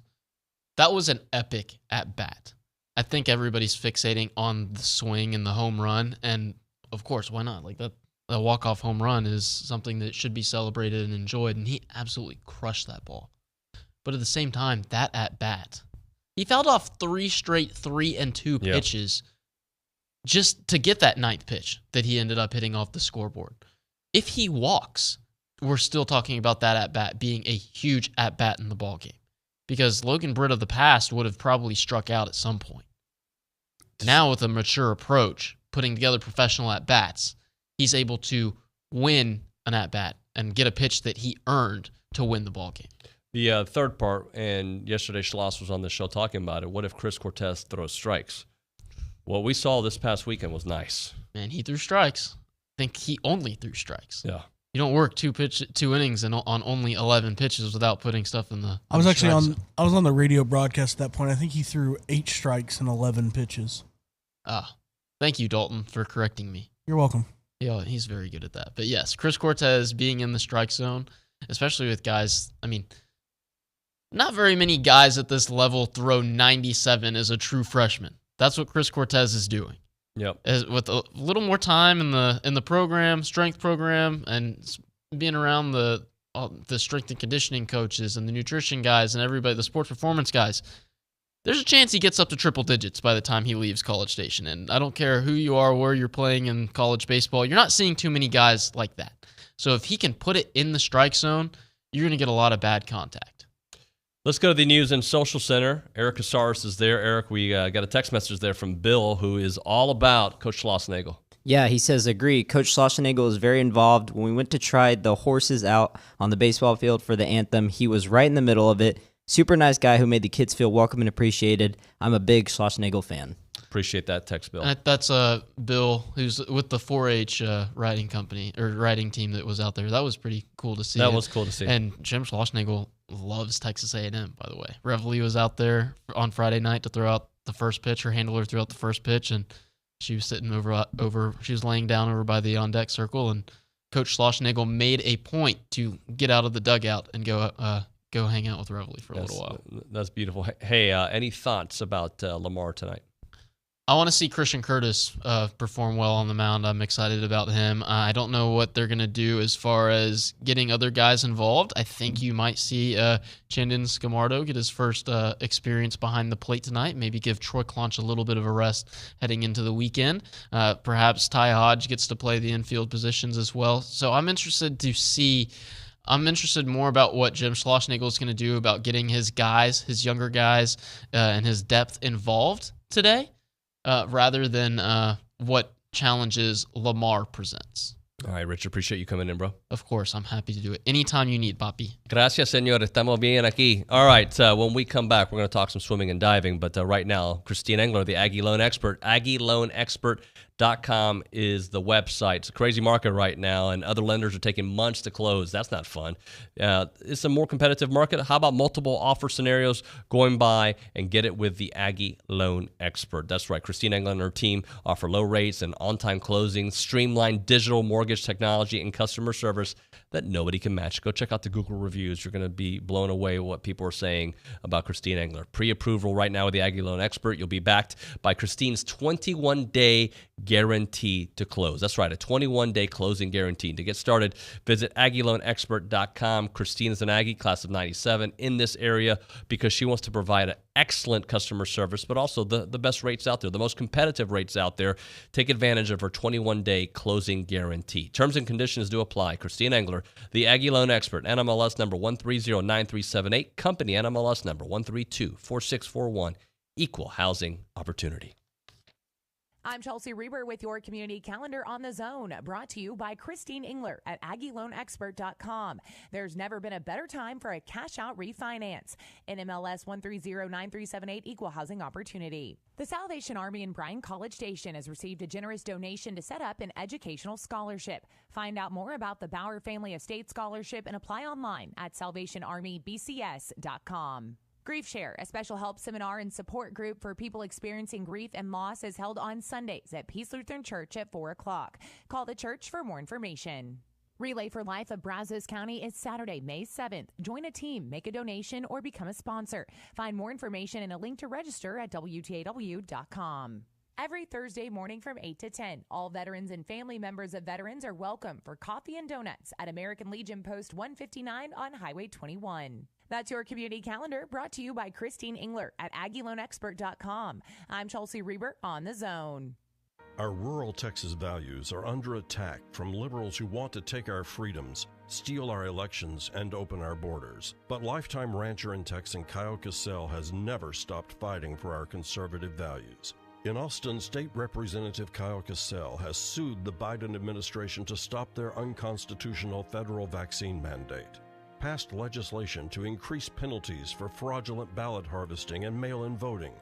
an epic at-bat. I think everybody's fixating on the swing and the home run, and of course, why not? Like that walk-off home run is something that should be celebrated and enjoyed, and he absolutely crushed that ball. But at the same time, that at-bat, he fouled off 3 straight 3-2 pitches just to get that 9th pitch that he ended up hitting off the scoreboard. If he walks, we're still talking about that at-bat being a huge at-bat in the ballgame, because Logan Britt of the past would have probably struck out at some point. Now with a mature approach, putting together professional at-bats, he's able to win an at-bat and get a pitch that he earned to win the ballgame. The third part, and yesterday Schloss was on the show talking about it, what if Chris Cortez throws strikes? What we saw this past weekend was nice. Man, he threw strikes. I think he only threw strikes. Yeah. You don't work two innings on only 11 pitches without putting stuff in the. I was on the radio broadcast at that point. I think he threw 8 strikes and 11 pitches. Thank you, Dalton, for correcting me. You're welcome. Yeah, he's very good at that. But yes, Chris Cortez being in the strike zone, especially with guys, I mean, not very many guys at this level throw 97 as a true freshman. That's what Chris Cortez is doing. Yep. With a little more time in the program, strength program, and being around the strength and conditioning coaches and the nutrition guys and everybody, the sports performance guys, there's a chance he gets up to triple digits by the time he leaves College Station. And I don't care who you are, where you're playing in college baseball, you're not seeing too many guys like that. So if he can put it in the strike zone, you're going to get a lot of bad contact. Let's go to the News and Social Center. Eric Casares is there. Eric, we got a text message there from Bill, who is all about Coach Schlossnagle. Yeah, he says, agree. Coach Schlossnagle is very involved. When we went to try the horses out on the baseball field for the anthem, he was right in the middle of it. Super nice guy who made the kids feel welcome and appreciated. I'm a big Schlossnagle fan. Appreciate that text, Bill. That's Bill, who's with the 4-H riding company or riding team that was out there. That was pretty cool to see. That was cool to see. And Jim Schlossnagle loves Texas A&M, by the way. Reveille was out there on Friday night to throw out the first pitch. Her handler threw out the first pitch, and she was sitting over. She was laying down over by the on-deck circle, and Coach Schlossnagle made a point to get out of the dugout and go hang out with Reveille for a little while. That's beautiful. Hey, any thoughts about Lamar tonight? I want to see Christian Curtis perform well on the mound. I'm excited about him. I don't know what they're going to do as far as getting other guys involved. I think you might see Chandon Scamardo get his first experience behind the plate tonight, maybe give Troy Clonch a little bit of a rest heading into the weekend. Perhaps Ty Hodge gets to play the infield positions as well. So I'm interested more about what Jim Schlossnagle is going to do about getting his guys, his younger guys, and his depth involved today. Rather than what challenges Lamar presents. All right, Rich, appreciate you coming in, bro. Of course, I'm happy to do it. Anytime you need, papi. Gracias, señor. Estamos bien aquí. All right, when we come back, we're going to talk some swimming and diving. But right now, Christine Engler, the Aggie Loan Expert, AggieLoanExpert.com is the website. It's a crazy market right now, and other lenders are taking months to close. That's not fun. It's a more competitive market. How about multiple offer scenarios going by and get it with the Aggie Loan Expert? That's right. Christine Engler and her team offer low rates and on-time closing, streamlined digital mortgage technology, and customer service that nobody can match. Go check out the Google reviews. You're going to be blown away what people are saying about Christine Engler. Pre-approval right now with the Aggie Loan Expert. You'll be backed by Christine's 21-day guarantee to close. That's right, a 21-day closing guarantee. To get started, visit AggieLoanExpert.com. Christine is an Aggie, class of 97, in this area because she wants to provide an excellent customer service, but also the best rates out there, the most competitive rates out there. Take advantage of her 21-day closing guarantee. Terms and conditions do apply. Christine Engler, the Aggie Loan Expert, NMLS number 1309378, company NMLS number 1324641, equal housing opportunity. I'm Chelsea Reber with your community calendar on the zone, brought to you by Christine Engler at AggieLoanExpert.com. There's never been a better time for a cash-out refinance. NMLS 1309378, equal housing opportunity. The Salvation Army in Bryan College Station has received a generous donation to set up an educational scholarship. Find out more about the Bauer Family Estate Scholarship and apply online at SalvationArmyBCS.com. Grief Share, a special help seminar and support group for people experiencing grief and loss, is held on Sundays at Peace Lutheran Church at 4 o'clock. Call the church for more information. Relay for Life of Brazos County is Saturday, May 7th. Join a team, make a donation, or become a sponsor. Find more information and a link to register at WTAW.com. Every Thursday morning from 8 to 10, all veterans and family members of veterans are welcome for coffee and donuts at American Legion Post 159 on Highway 21. That's your community calendar, brought to you by Christine Engler at AggieLoanExpert.com. I'm Chelsea Reber on The Zone. Our rural Texas values are under attack from liberals who want to take our freedoms, steal our elections, and open our borders. But lifetime rancher and Texan Kyle Cassell has never stopped fighting for our conservative values. In Austin, State Representative Kyle Cassell has sued the Biden administration to stop their unconstitutional federal vaccine mandate, passed legislation to increase penalties for fraudulent ballot harvesting and mail-in voting,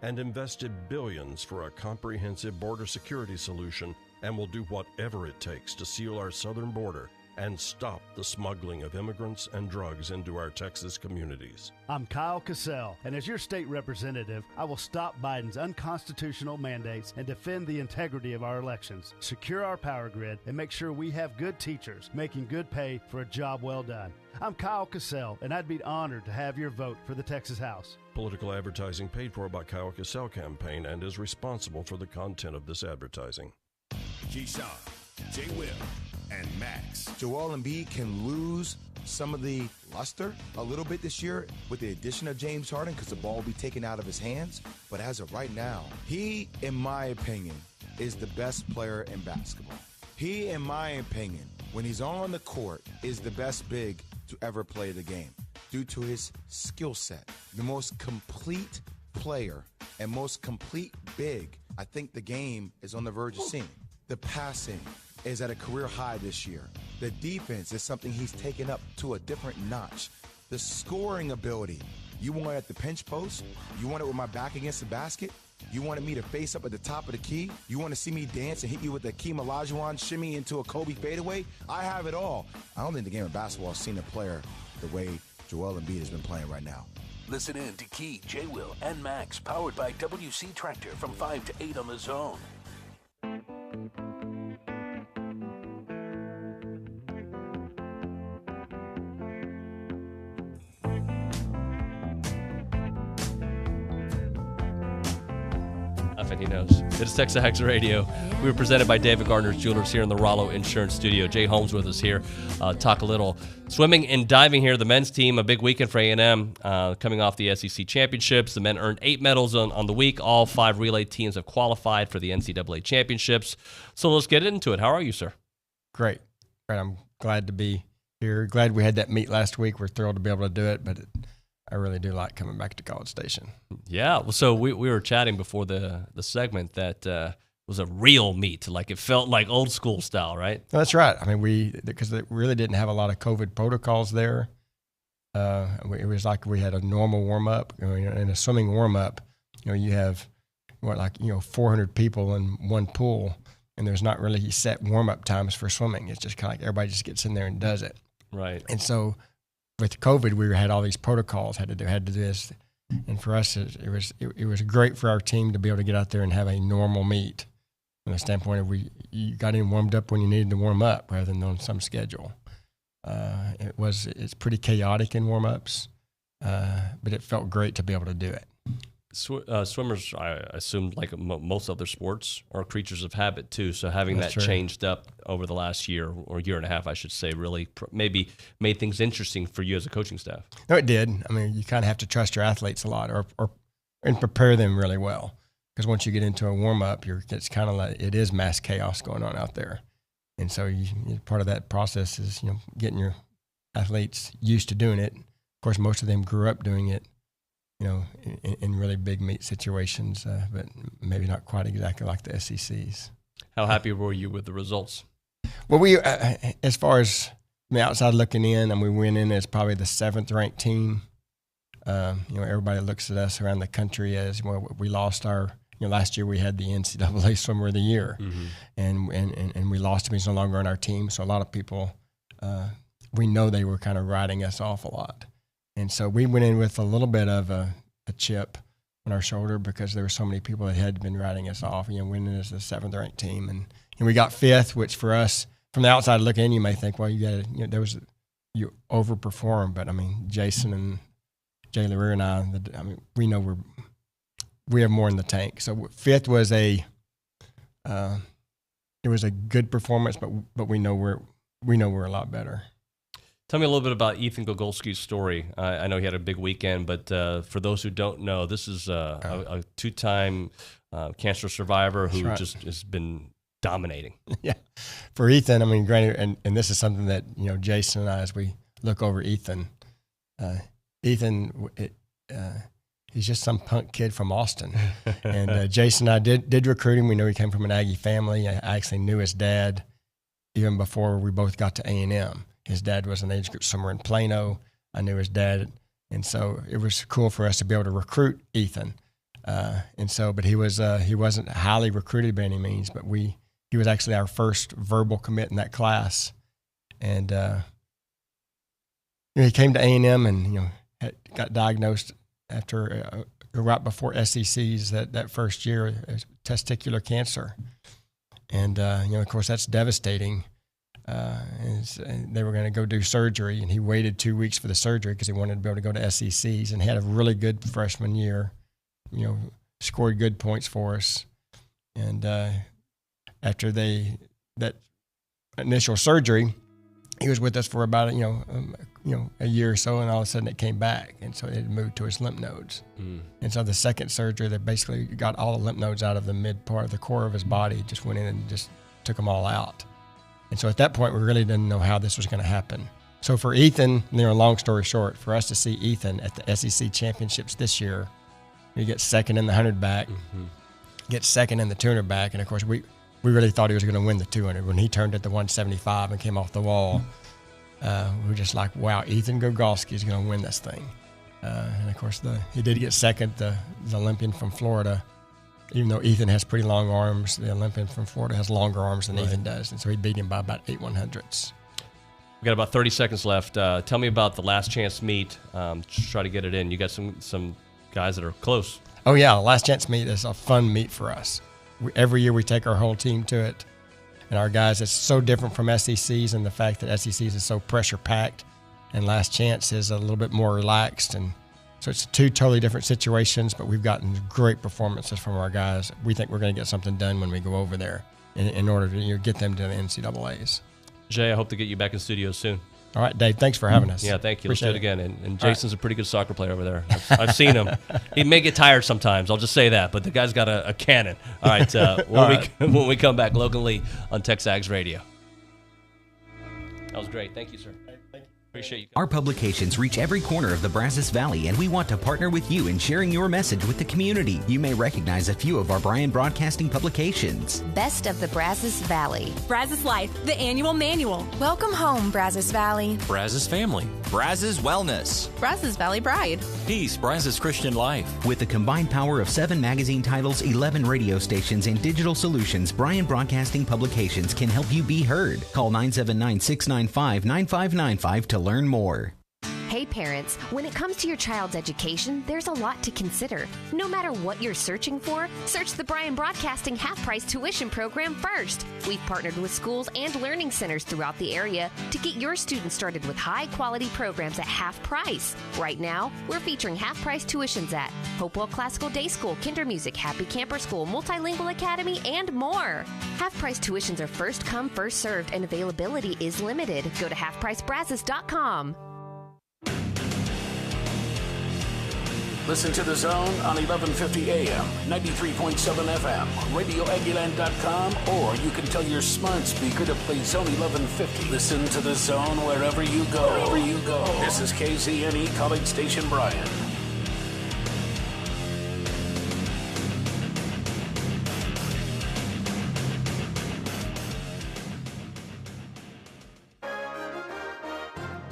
and invested billions for a comprehensive border security solution, and will do whatever it takes to seal our southern border and stop the smuggling of immigrants and drugs into our Texas communities. I'm Kyle Cassell, and as your state representative, I will stop Biden's unconstitutional mandates and defend the integrity of our elections, secure our power grid, and make sure we have good teachers making good pay for a job well done. I'm Kyle Cassell, and I'd be honored to have your vote for the Texas House. Political advertising paid for by Kyle Cassell Campaign and is responsible for the content of this advertising. Keyshawn, J. Will, and Max. Joel Embiid can lose some of the luster a little bit this year with the addition of James Harden because the ball will be taken out of his hands. But as of right now, he, in my opinion, is the best player in basketball. He, in my opinion, when he's on the court, is the best big to ever play the game due to his skill set. The most complete player and most complete big I think the game is on the verge of seeing. The passing is at a career high this year. The defense is something he's taken up to a different notch. The scoring ability, you want it at the pinch post? You want it with my back against the basket? You wanted me to face up at the top of the key? You want to see me dance and hit you with the Hakeem Olajuwon shimmy into a Kobe fadeaway? I have it all. I don't think the game of basketball has seen a player the way Joel Embiid has been playing right now. Listen in to Key, J. Will, and Max, powered by WC Tractor from 5 to 8 on The Zone. He knows. It's TexAgs Radio. We were presented by David Gardner's Jewelers here in the Rollo Insurance Studio. Jay Holmes with us here. Talk a little swimming and diving here. The men's team, a big weekend for A&M, coming off the SEC championships. The men earned 8 medals on the week. All 5 relay teams have qualified for the NCAA championships. So let's get into it. How are you, sir? Great. I'm glad to be here. Glad we had that meet last week. We're thrilled to be able to do it, but I really do like coming back to College Station. Yeah. Well, so we were chatting before the segment that was a real meet. Like it felt like old school style, right? That's right. I mean, because they really didn't have a lot of COVID protocols there. It was like we had a normal warm up. In a swimming warm up, you have 400 people in one pool, and there's not really set warm up times for swimming. It's just kind of like everybody just gets in there and does it. Right. And so with COVID, we had all these protocols, had to do this, and for us, it was great for our team to be able to get out there and have a normal meet, from the standpoint of you got in warmed up when you needed to warm up rather than on some schedule. It's pretty chaotic in warm ups, but it felt great to be able to do it. Swimmers, I assume, like most other sports, are creatures of habit too. So having That's that true. changed up over the last year or year and a half, I should say, really maybe made things interesting for you as a coaching staff. No, it did. I mean, you kind of have to trust your athletes a lot, and prepare them really well. Because once you get into a warm up, it's kind of like it is mass chaos going on out there, and so part of that process is getting your athletes used to doing it. Of course, most of them grew up doing it, in really big meet situations, but maybe not quite exactly like the SECs. How happy were you with the results? Well, we, as far as the outside looking in, and we went in as probably the 7th ranked team. Everybody looks at us around the country as, well, we lost our, last year we had the NCAA Swimmer of the Year, and we lost him. He's no longer on our team. So a lot of people, we know they were kind of writing us off a lot. And so we went in with a little bit of a chip on our shoulder because there were so many people that had been writing us off, winning as the 7th ranked team. And we got 5th, which for us, from the outside looking in, you may think, well, you overperformed. But, Jason and Jay LaRue and I we know we have more in the tank. So 5th was it was a good performance, but we know we're a lot better. Tell me a little bit about Ethan Gogolski's story. I know he had a big weekend, but for those who don't know, this is a 2-time cancer survivor who just has been dominating. Yeah. For Ethan, granted, and this is something that, Jason and I, as we look over Ethan, he's just some punk kid from Austin. And Jason and I did recruit him. We know he came from an Aggie family. I actually knew his dad even before we both got to A&M. His dad was an age group somewhere in Plano. I knew his dad. And so it was cool for us to be able to recruit Ethan. But he wasn't highly recruited by any means, but he was actually our first verbal commit in that class. And he came to A&M and got diagnosed after right before SECs that first year, testicular cancer. And of course that's devastating. And they were going to go do surgery, and he waited 2 weeks for the surgery because he wanted to be able to go to SECs, and had a really good freshman year, scored good points for us. And after that initial surgery, he was with us for about a year or so, and all of a sudden it came back, and so it had moved to his lymph nodes. And so the second surgery, they basically got all the lymph nodes out of the mid part of the core of his body, just went in and just took them all out. And so at that point, we really didn't know how this was going to happen. So for Ethan, long story short, for us to see Ethan at the SEC championships this year, he gets second in the 100 back, gets second in the 200 back, and of course we really thought he was going to win the 200. When he turned at the 175 and came off the wall, we were just like, wow, Ethan Gogolski is going to win this thing. And of course he did get second, the Olympian from Florida. Even though Ethan has pretty long arms, the Olympian from Florida has longer arms than Ethan does, and so he beat him by about 8 100ths. We've got about 30 seconds left. Tell me about the last chance meet. Try to get it in. You got some guys that are close. Oh, yeah. Last chance meet is a fun meet for us. Every year we take our whole team to it, and our guys, it's so different from SECs, and the fact that SECs is so pressure-packed, and last chance is a little bit more relaxed. And so it's 2 totally different situations, but we've gotten great performances from our guys. We think we're going to get something done when we go over there in order to get them to the NCAAs. Jay, I hope to get you back in studio soon. All right, Dave, thanks for having us. Yeah, thank you. Appreciate Let's do it again. And Jason's a pretty good soccer player over there. I've seen him. He may get tired sometimes. I'll just say that, but the guy's got a cannon. All right, when we come back, Logan Lee on TexAgs Radio. That was great. Thank you, sir. Appreciate you. Our publications reach every corner of the Brazos Valley, and we want to partner with you in sharing your message with the community. You may recognize a few of our Bryan Broadcasting publications. Best of the Brazos Valley. Brazos Life, the annual manual. Welcome home, Brazos Valley. Brazos Family. Brazos Wellness. Brazos Valley Bride. Peace, Brazos Christian Life. With the combined power of 7 magazine titles, 11 radio stations, and digital solutions, Bryan Broadcasting Publications can help you be heard. Call 979-695-9595 to learn more. Hey parents, when it comes to your child's education, there's a lot to consider. No matter what you're searching for, search the Bryan Broadcasting half-price tuition program first. We've partnered with schools and learning centers throughout the area to get your students started with high-quality programs at half price. Right now, we're featuring half-price tuitions at Hopewell Classical Day School, Kinder Music, Happy Camper School, Multilingual Academy, and more. Half-price tuitions are first come, first served, and availability is limited. Go to halfpricebrazos.com. Listen to The Zone on 1150 AM, 93.7 FM, radioaggieland.com, or you can tell your smart speaker to play Zone 1150. Listen to The Zone wherever you go. Wherever you go. This is KZNE College Station Bryan.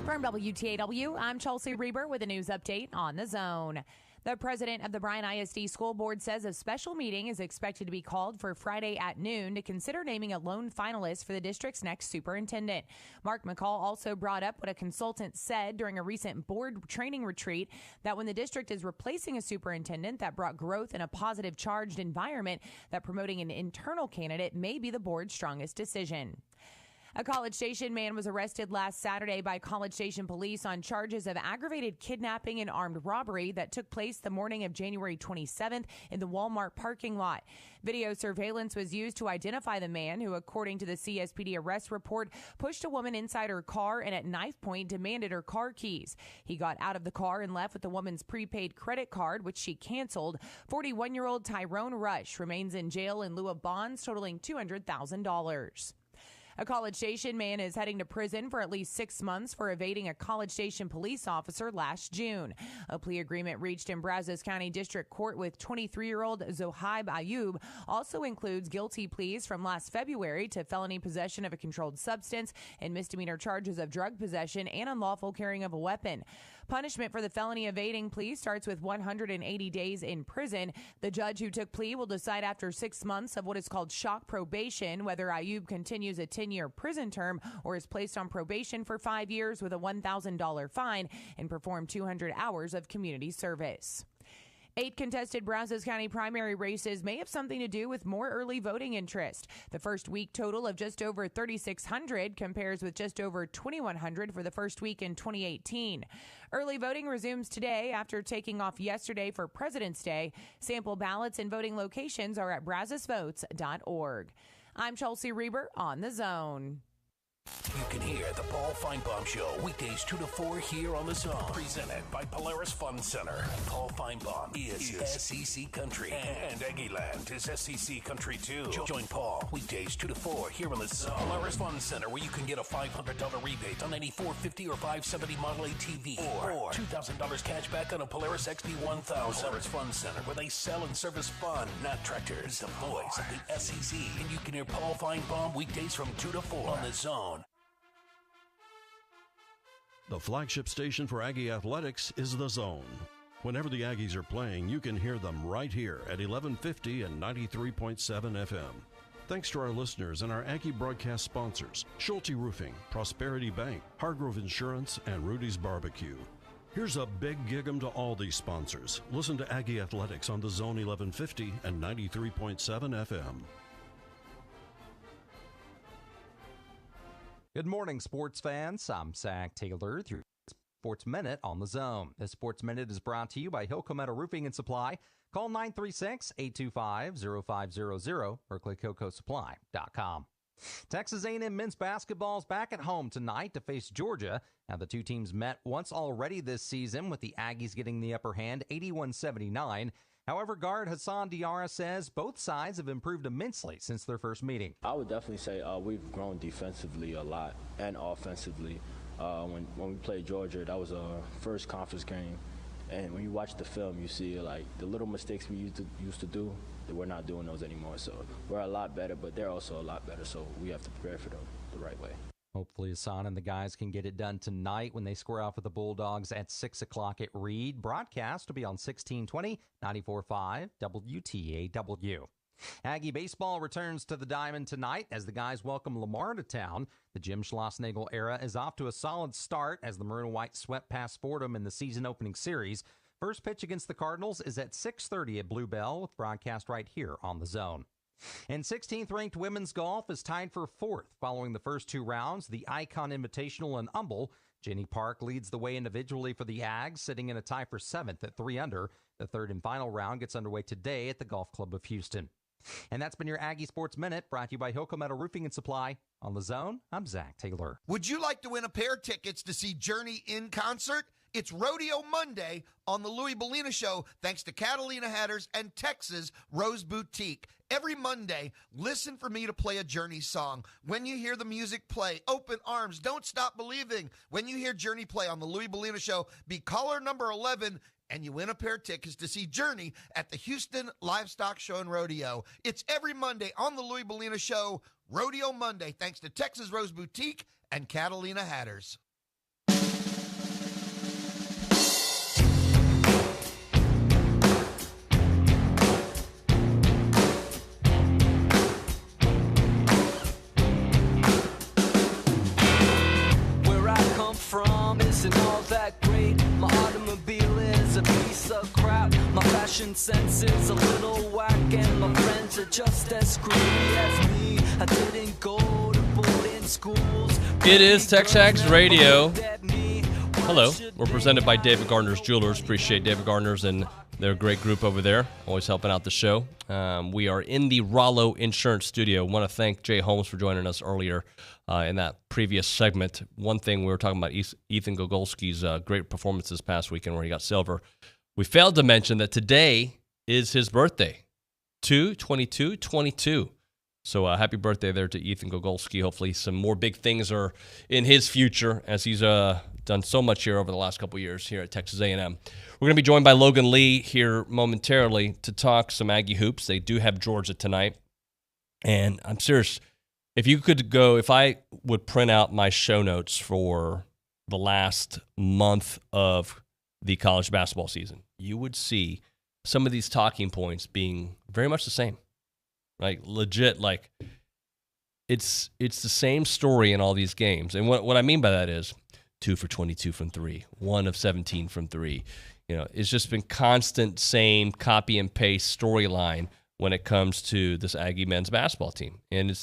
From WTAW, I'm Chelsea Reber with a news update on The Zone. The president of the Bryan ISD School Board says a special meeting is expected to be called for Friday at noon to consider naming a lone finalist for the district's next superintendent. Mark McCall also brought up what a consultant said during a recent board training retreat, that when the district is replacing a superintendent that brought growth in a positive charged environment, that promoting an internal candidate may be the board's strongest decision. A College Station man was arrested last Saturday by College Station police on charges of aggravated kidnapping and armed robbery that took place the morning of January 27th in the Walmart parking lot. Video surveillance was used to identify the man who, according to the CSPD arrest report, pushed a woman inside her car and at knife point demanded her car keys. He got out of the car and left with the woman's prepaid credit card, which she canceled. 41-year-old Tyrone Rush remains in jail in lieu of bonds totaling $200,000. A College Station man is heading to prison for at least 6 months for evading a College Station police officer last June. A plea agreement reached in Brazos County District Court with 23-year-old Zohaib Ayub also includes guilty pleas from last February to felony possession of a controlled substance and misdemeanor charges of drug possession and unlawful carrying of a weapon. Punishment for the felony evading plea starts with 180 days in prison. The judge who took plea will decide after 6 months of what is called shock probation whether Ayub continues a 10-year prison term or is placed on probation for 5 years with a $1,000 fine and perform 200 hours of community service. 8 contested Brazos County primary races may have something to do with more early voting interest. The first week total of just over 3,600 compares with just over 2,100 for the first week in 2018. Early voting resumes today after taking off yesterday for President's Day. Sample ballots and voting locations are at brazosvotes.org. I'm Chelsea Reber on The Zone. You can hear the Paul Feinbaum Show weekdays 2 to 4 here on The Zone. Presented by Polaris Fun Center. Paul Feinbaum is SEC Country. And Aggie Land is SEC Country too. Join Paul weekdays 2 to 4 here on The Zone. Polaris Fun Center, where you can get a $500 rebate on any 450 or 570 Model A TV. Or $2,000 cash back on a Polaris XP1000. Polaris Fun Center, where they sell and service fun, not tractors. The voice of the SEC. And you can hear Paul Feinbaum weekdays from 2 to 4 on The Zone. The flagship station for Aggie Athletics is The Zone. Whenever the Aggies are playing, you can hear them right here at 1150 and 93.7 FM. Thanks to our listeners and our Aggie broadcast sponsors, Schulte Roofing, Prosperity Bank, Hargrove Insurance, and Rudy's Barbecue. Here's a big gig-em to all these sponsors. Listen to Aggie Athletics on The Zone 1150 and 93.7 FM. Good morning, sports fans. I'm Zach Taylor through Sports Minute on The Zone. This Sports Minute is brought to you by Hilco Metal Roofing and Supply. Call 936-825-0500 or click HilcoSupply.com. Texas A&M men's basketball is back at home tonight to face Georgia. Now, the two teams met once already this season, with the Aggies getting the upper hand 81-79. However, guard Hassan Diarra says both sides have improved immensely since their first meeting. I would definitely say we've grown defensively a lot and offensively. When we played Georgia, that was our first conference game. And when you watch the film, you see like the little mistakes we used to do, that we're not doing those anymore. So we're a lot better, but they're also a lot better. So we have to prepare for them the right way. Hopefully Hassan and the guys can get it done tonight when they square off with the Bulldogs at 6 o'clock at Reed. Broadcast will be on 1620, 94.5 WTAW. Aggie baseball returns to the Diamond tonight as the guys welcome Lamar to town. The Jim Schlossnagle era is off to a solid start as the Maroon and White swept past Fordham in the season-opening series. First pitch against the Cardinals is at 6:30 at Blue Bell, with broadcast right here on The Zone. And 16th-ranked women's golf is tied for 4th following the first 2 rounds. The Icon Invitational in Humble. Jenny Park leads the way individually for the Ags, sitting in a tie for 7th at 3 under. The third and final round gets underway today at the Golf Club of Houston. And that's been your Aggie Sports Minute, brought to you by Hilco Metal Roofing and Supply. On The Zone, I'm Zach Taylor. Would you like to win a pair of tickets to see Journey in concert? It's Rodeo Monday on the Louis Bellina Show, thanks to Catalina Hatters and Texas Rose Boutique. Every Monday, listen for me to play a Journey song. When you hear the music play, open arms, don't stop believing. When you hear Journey play on the Louis Bellina Show, be caller number 11, and you win a pair of tickets to see Journey at the Houston Livestock Show and Rodeo. It's every Monday on the Louis Bellina Show, Rodeo Monday, thanks to Texas Rose Boutique and Catalina Hatters. fashion sense is a little whack, and my friends are just as screwy as me. I didn't go to boarding schools. It is TexAgs Radio. Hello. We're presented by David Gardner's Jewelers. Appreciate David Gardner's and their great group over there, always helping out the show. We are in the Rollo Insurance Studio. Want to thank Jay Holmes for joining us earlier in that previous segment. One thing we were talking about, Ethan Gogolski's great performance this past weekend where he got silver. We failed to mention that today is his birthday, 2/22/22. So happy birthday there to Ethan Gogolski. Hopefully some more big things are in his future as he's done so much here over the last couple of years here at Texas A&M. We're going to be joined by Logan Lee here momentarily to talk some Aggie hoops. They do have Georgia tonight. And I'm serious, if I would print out my show notes for the last month of the college basketball season, you would see some of these talking points being very much the same. Like legit, like it's the same story in all these games. And what I mean by that is 2 for 22 from 3, 1 of 17 from 3. You know, it's just been constant same copy and paste storyline when it comes to this Aggie men's basketball team. And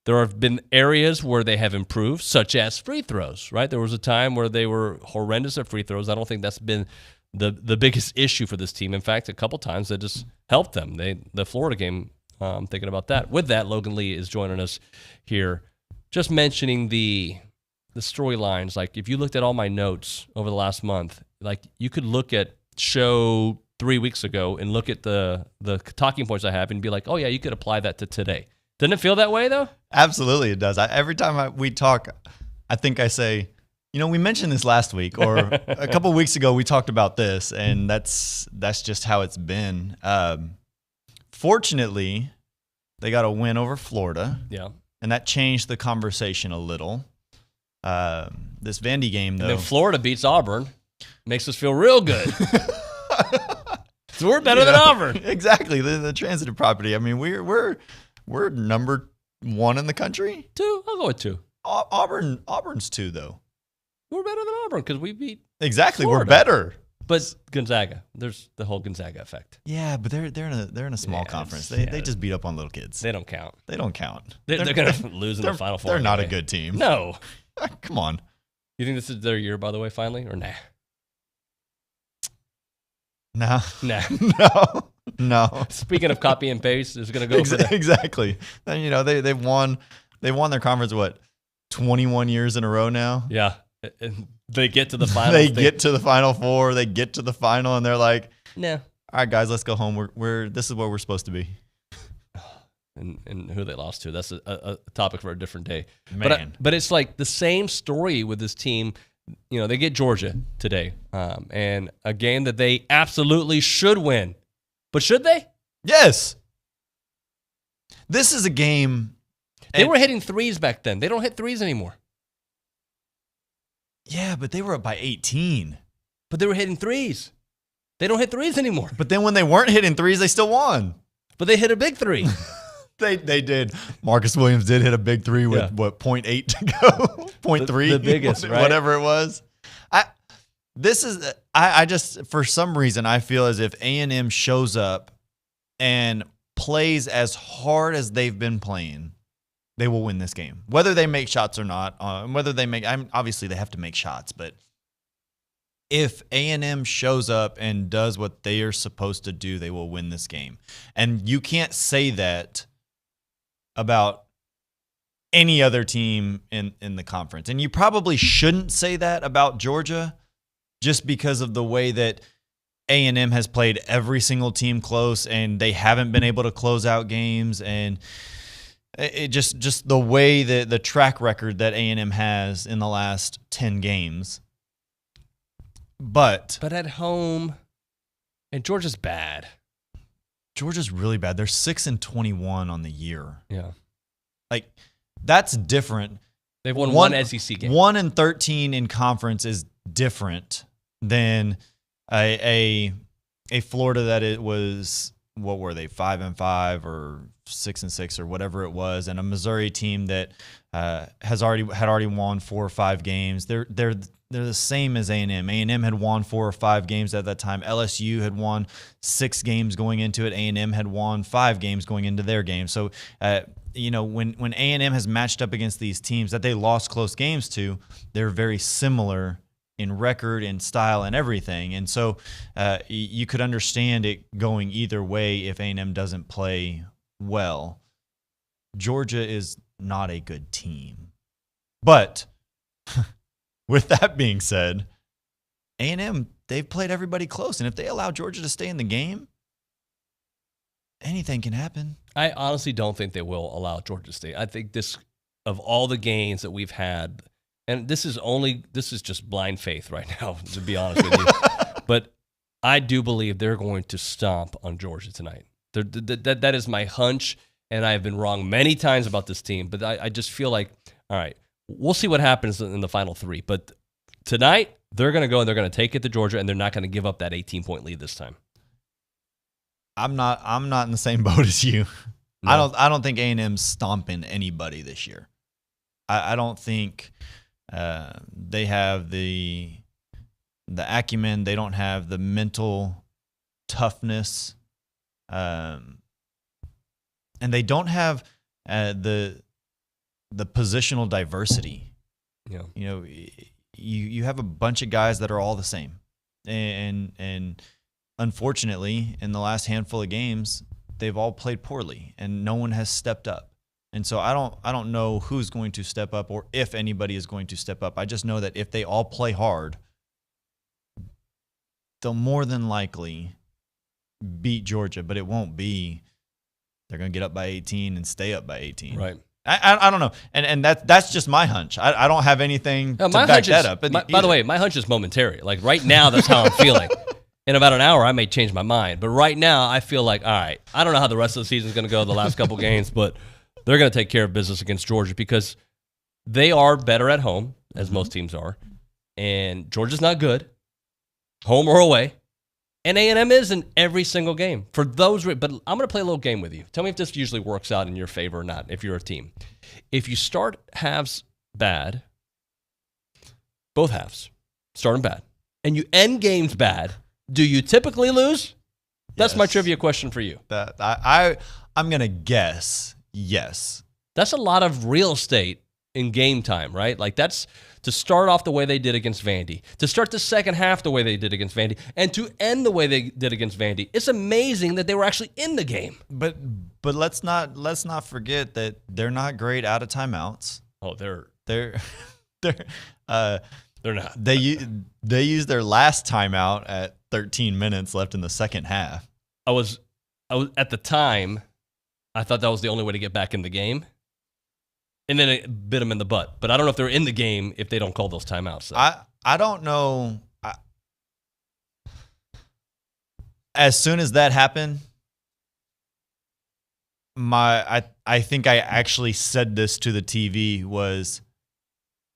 there have been areas where they have improved, such as free throws, right? There was a time where they were horrendous at free throws. I don't think that's been the biggest issue for this team. In fact, a couple times that just helped them. The Florida game, thinking about that. With that, Logan Lee is joining us here, just mentioning the storylines. Like, if you looked at all my notes over the last month, like, you could look at show 3 weeks ago and look at the talking points I have and be like, oh, yeah, you could apply that to today. Doesn't it feel that way, though? Absolutely, it does. Every time we talk, I think I say, we mentioned this last week, or a couple of weeks ago we talked about this, and that's just how it's been. Fortunately, they got a win over Florida. Yeah. And that changed the conversation a little. This Vandy game, though. And then Florida beats Auburn. Makes us feel real good. So we're better than Auburn. Exactly. The transitive property. I mean, we're number 1 in the country. 2. I'll go with 2. Auburn's 2, though. We're better than Auburn because we beat Exactly. Florida. We're better. But Gonzaga, there's the whole Gonzaga effect. Yeah, but they're in a small conference. They just beat up on little kids. They don't count. They don't count. They're going to lose in the Final Four. They're not a good team. No. Come on. You think this is their year, by the way, finally, or nah? No. Nah. No. Speaking of copy and paste, is going to go for that. Exactly. And they've won their conference 21 years in a row now. Yeah. And they get to the final. Get to the Final Four. They get to the final, and they're like, "Nah, all right, guys, let's go home. This is where we're supposed to be." And who they lost to? That's a topic for a different day. Man. But it's like the same story with this team. They get Georgia today, and a game that they absolutely should win. But should they? Yes. This is a game. They were hitting threes back then. They don't hit threes anymore. Yeah, but they were up by 18. But they were hitting threes. They don't hit threes anymore. But then when they weren't hitting threes, they still won. But they hit a big 3. They did. Marcus Williams did hit a big 3 with 0.8 to go, 0.3, the biggest, right? Whatever it was. I just, for some reason, I feel as if A&M shows up and plays as hard as they've been playing, they will win this game, whether they make shots or not. Obviously they have to make shots, but if A&M shows up and does what they are supposed to do, they will win this game. And you can't say that about any other team in the conference. And you probably shouldn't say that about Georgia, just because of the way that A&M has played every single team close, and they haven't been able to close out games, and it just the way that the track record that A&M has in the last 10 games. But at home, and Georgia's bad. Georgia's really bad. They're 6-21 on the year. Yeah. Like, that's different. They've won one SEC game. 1-13 in conference is different than a Florida that it was what were they, 5-5 or 6-6 or whatever it was, and a Missouri team that had already won 4 or 5 games. They're the same as A&M. A&M had won 4 or 5 games at that time. LSU had won 6 games going into it. A&M had won 5 games going into their game. So when A&M has matched up against these teams that they lost close games to, they're very similar in record and style and everything. And so you could understand it going either way if A&M doesn't play well. Georgia is not a good team. But with that being said, A&M, they've played everybody close. And if they allow Georgia to stay in the game, anything can happen. I honestly don't think they will allow Georgia to stay. I think of all the games that we've had, and this is just blind faith right now, to be honest with you. But I do believe they're going to stomp on Georgia tonight. That is my hunch, and I have been wrong many times about this team. But I just feel like, all right, we'll see what happens in the final 3. But tonight, they're going to go and they're going to take it to Georgia, and they're not going to give up that 18-point lead this time. I'm not in the same boat as you. No. I don't think A&M's stomping anybody this year. I don't think they have the acumen. They don't have the mental toughness, and they don't have the positional diversity. Yeah. You have a bunch of guys that are all the same, and unfortunately, in the last handful of games, they've all played poorly, and no one has stepped up. And so I don't know who's going to step up or if anybody is going to step up. I just know that if they all play hard, they'll more than likely beat Georgia, but it won't be they're going to get up by 18 and stay up by 18. Right. I don't know. And that's just my hunch. I don't have anything to back that up. By the way, my hunch is momentary. Like right now, that's how I'm feeling. In about an hour, I may change my mind. But right now, I feel like, all right, I don't know how the rest of the season is going to go the last couple games, but they're going to take care of business against Georgia because they are better at home, as most teams are. And Georgia's not good, home or away. And A&M is in every single game. But I'm going to play a little game with you. Tell me if this usually works out in your favor or not, if you're a team. If you start halves bad, both halves, start them bad, and you end games bad, do you typically lose? That's my trivia question for you. I'm going to guess yes. That's a lot of real estate in game time, right? Like that's to start off the way they did against Vandy, to start the second half the way they did against Vandy, and to end the way they did against Vandy. It's amazing that they were actually in the game. But let's not forget that they're not great out of timeouts. Oh, they're not. They used their last timeout at 13 minutes left in the second half. I was at the time, I thought that was the only way to get back in the game. And then it bit them in the butt. But I don't know if they're in the game if they don't call those timeouts. So. I don't know. As soon as that happened, I think I actually said this to the TV was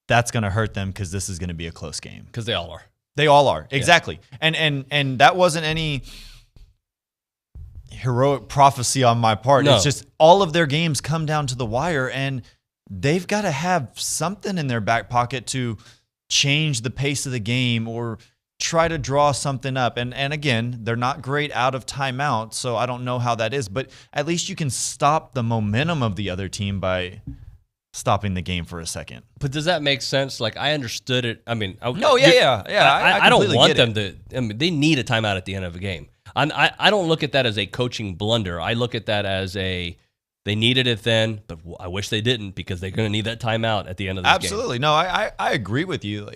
that's going to hurt them because this is going to be a close game. Because they all are. They all are. Exactly. Yeah. And that wasn't any heroic prophecy on my part. No. It's just all of their games come down to the wire, and they've got to have something in their back pocket to change the pace of the game or try to draw something up. And again, they're not great out of timeout, so I don't know how that is. But at least you can stop the momentum of the other team by stopping the game for a second. But does that make sense? Like, I understood it. I mean, I don't want them to. I mean, they need a timeout at the end of a game. I don't look at that as a coaching blunder. I look at that as they needed it then, but I wish they didn't because they're going to need that timeout at the end of the game. Absolutely. No, I agree with you.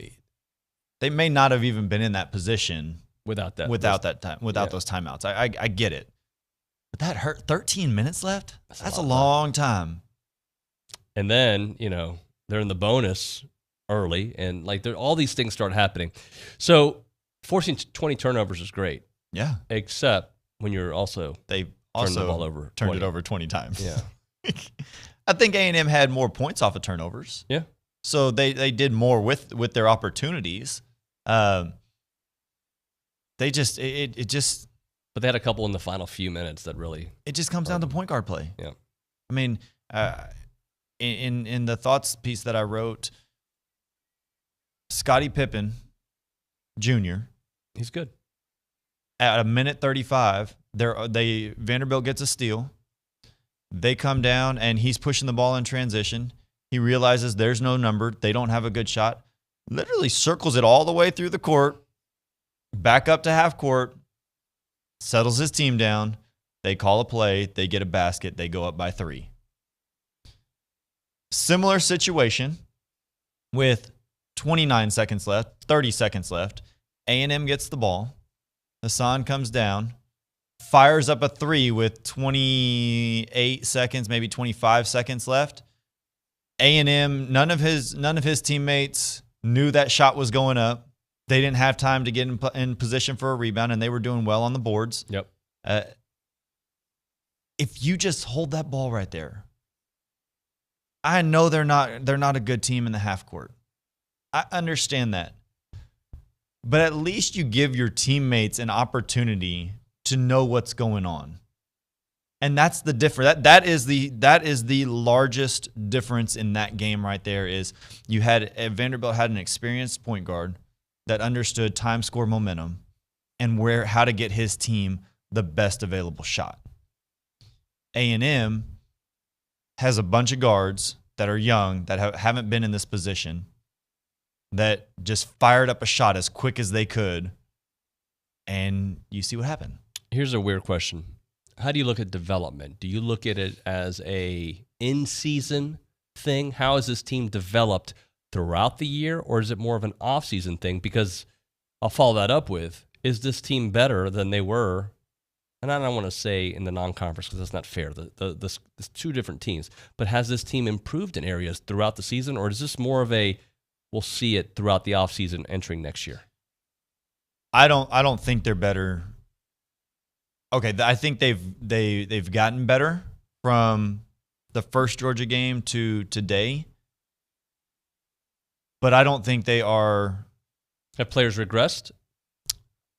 They may not have even been in that position without those timeouts. I get it. But that hurt. 13 minutes left? That's a long time. And then, they're in the bonus early, and all these things start happening. So forcing 20 turnovers is great. Yeah. Except when you're they turned the ball over. Turned it over 20 times. Yeah. I think A&M had more points off of turnovers. Yeah. So they did more with their opportunities. They just But they had a couple in the final few minutes that really. It just comes down to point guard play. Yeah. I mean, in the thoughts piece that I wrote, Scottie Pippen Jr. He's good. At a minute 35, Vanderbilt gets a steal. They come down, and he's pushing the ball in transition. He realizes there's no number. They don't have a good shot. Literally circles it all the way through the court, back up to half court, settles his team down. They call a play. They get a basket. They go up by 3. Similar situation with 29 seconds left, 30 seconds left. A&M gets the ball. Hassan comes down, fires up a 3 with 28 seconds, maybe 25 seconds left. A&M, none of his teammates knew that shot was going up. They didn't have time to get in position for a rebound, and they were doing well on the boards. Yep. If you just hold that ball right there, I know they're not a good team in the half court. I understand that. But at least you give your teammates an opportunity to know what's going on. And that's the difference. That is the largest difference in that game right there. Is Vanderbilt had an experienced point guard that understood time, score, momentum, and how to get his team the best available shot. A&M has a bunch of guards that are young that haven't been in this position that just fired up a shot as quick as they could, and you see what happened. Here's a weird question. How do you look at development? Do you look at it as a in-season thing? How is this team developed throughout the year, or is it more of an off-season thing? Because I'll follow that up with, is this team better than they were? And I don't want to say in the non-conference because that's not fair. There's 2 different teams. But has this team improved in areas throughout the season, or is this more of a we'll see it throughout the offseason entering next year? I don't think they're better. Okay, I think they've gotten better from the first Georgia game to today. But I don't think they are. Have players regressed?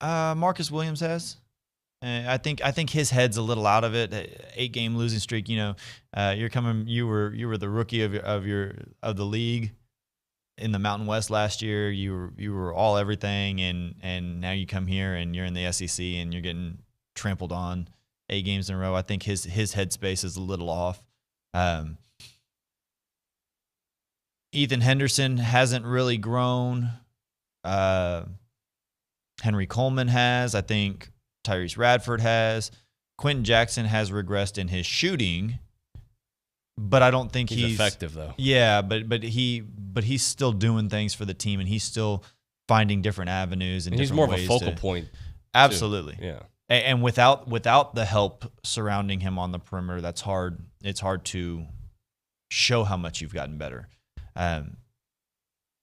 Marcus Williams has. I think his head's a little out of it. 8-game losing streak. You were the rookie of the league in the Mountain West last year. You were all everything, and now you come here and you're in the SEC and you're getting trampled on 8 games in a row. I think his headspace is a little off. Ethan Henderson hasn't really grown. Henry Coleman has. I think Tyrese Radford has. Quentin Jackson has regressed in his shooting, but I don't think he's effective though. Yeah, but he's still doing things for the team, and he's still finding different avenues and he's different more ways of a focal point. Absolutely, too. Yeah. And without the help surrounding him on the perimeter, that's hard. It's hard to show how much you've gotten better.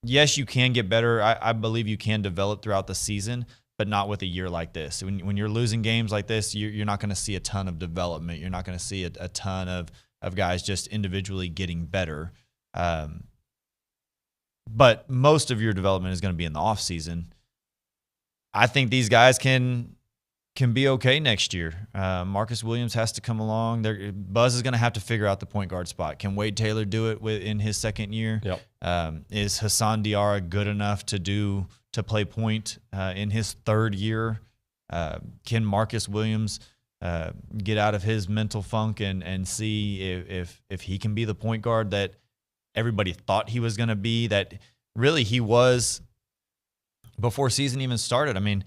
Yes, you can get better. I believe you can develop throughout the season, but not with a year like this. When you're losing games like this, you're not going to see a ton of development. You're not going to see a ton of guys just individually getting better. But most of your development is going to be in the offseason. I think these guys can be okay next year. Marcus Williams has to come along. Buzz is going to have to figure out the point guard spot. Can Wade Taylor do it in his second year? Yep. Is Hassan Diarra good enough to play point in his third year? Can Marcus Williams get out of his mental funk and see if he can be the point guard that everybody thought he was going to be, that really he was before season even started? I mean,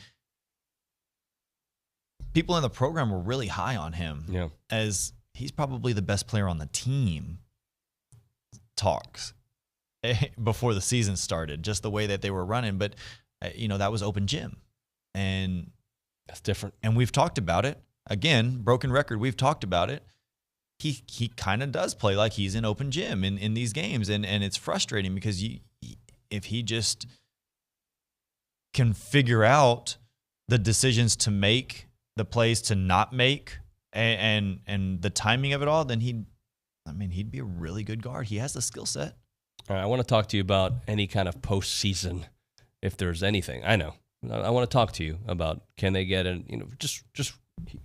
people in the program were really high on him as he's probably the best player on the team. Talks before the season started, just the way that they were running. But, that was open gym. And that's different. And we've talked about it. Again, broken record, we've talked about it. He kind of does play like he's in open gym in these games. And it's frustrating because if he just can figure out the decisions to make, the plays to not make, and the timing of it all, then he'd be a really good guard. He has the skill set. All right, I want to talk to you about any kind of postseason, if there's anything. I know. I want to talk to you about, can they get just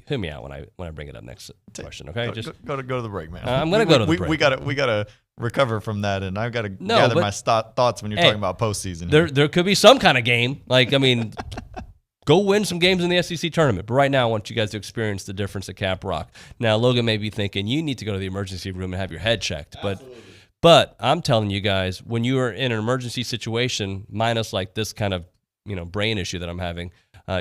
Hit me out when I bring it up next question, okay? Go to the break, man. I'm going to go to the break. We gotta recover from that, and I've got to gather my thoughts when you're talking about postseason. There could be some kind of game. Like, I mean, go win some games in the SEC tournament. But right now, I want you guys to experience the difference at Cap Rock. Now, Logan may be thinking you need to go to the emergency room and have your head checked, but I'm telling you guys, when you are in an emergency situation, minus like this kind of brain issue that I'm having,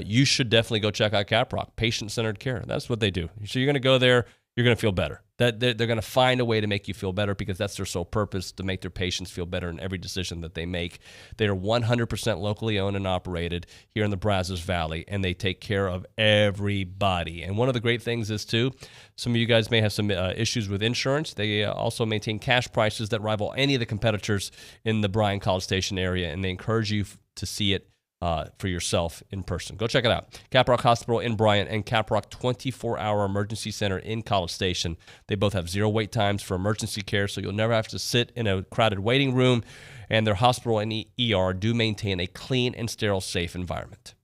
you should definitely go check out Cap Rock. Patient-centered care. That's what they do. So you're going to go there. You're going to feel better. That they're going to find a way to make you feel better because that's their sole purpose, to make their patients feel better in every decision that they make. They are 100% locally owned and operated here in the Brazos Valley, and they take care of everybody. And one of the great things is, too, some of you guys may have some issues with insurance. They also maintain cash prices that rival any of the competitors in the Bryan College Station area, and they encourage you to see it for yourself in person. Go check it out. Caprock Hospital in Bryant and Caprock 24-hour emergency center in College Station. They both have 0 wait times for emergency care, so you'll never have to sit in a crowded waiting room. And their hospital and ER do maintain a clean and sterile, safe environment.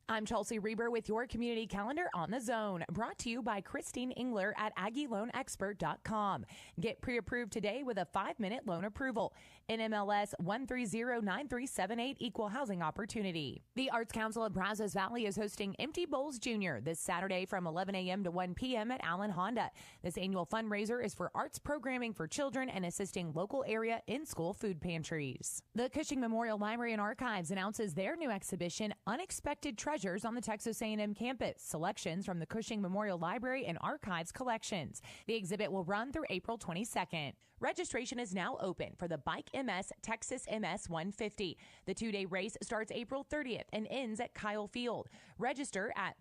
I'm Chelsea Reber with your community calendar on the Zone, brought to you by Christine Engler at AggieLoanExpert.com. Get pre-approved today with a 5-minute loan approval. NMLS 1309378, equal housing opportunity. The Arts Council of Brazos Valley is hosting Empty Bowls Jr. this Saturday from 11 a.m. to 1 p.m. at Allen Honda. This annual fundraiser is for arts programming for children and assisting local area in-school food pantries. The Cushing Memorial Library and Archives announces their new exhibition, Unexpected Treasures on the Texas A&M campus. Selections from the Cushing Memorial Library and Archives collections. The exhibit will run through April 22nd. Registration is now open for the Bike MS Texas MS 150. The 2-day race starts April 30th and ends at Kyle Field. Register at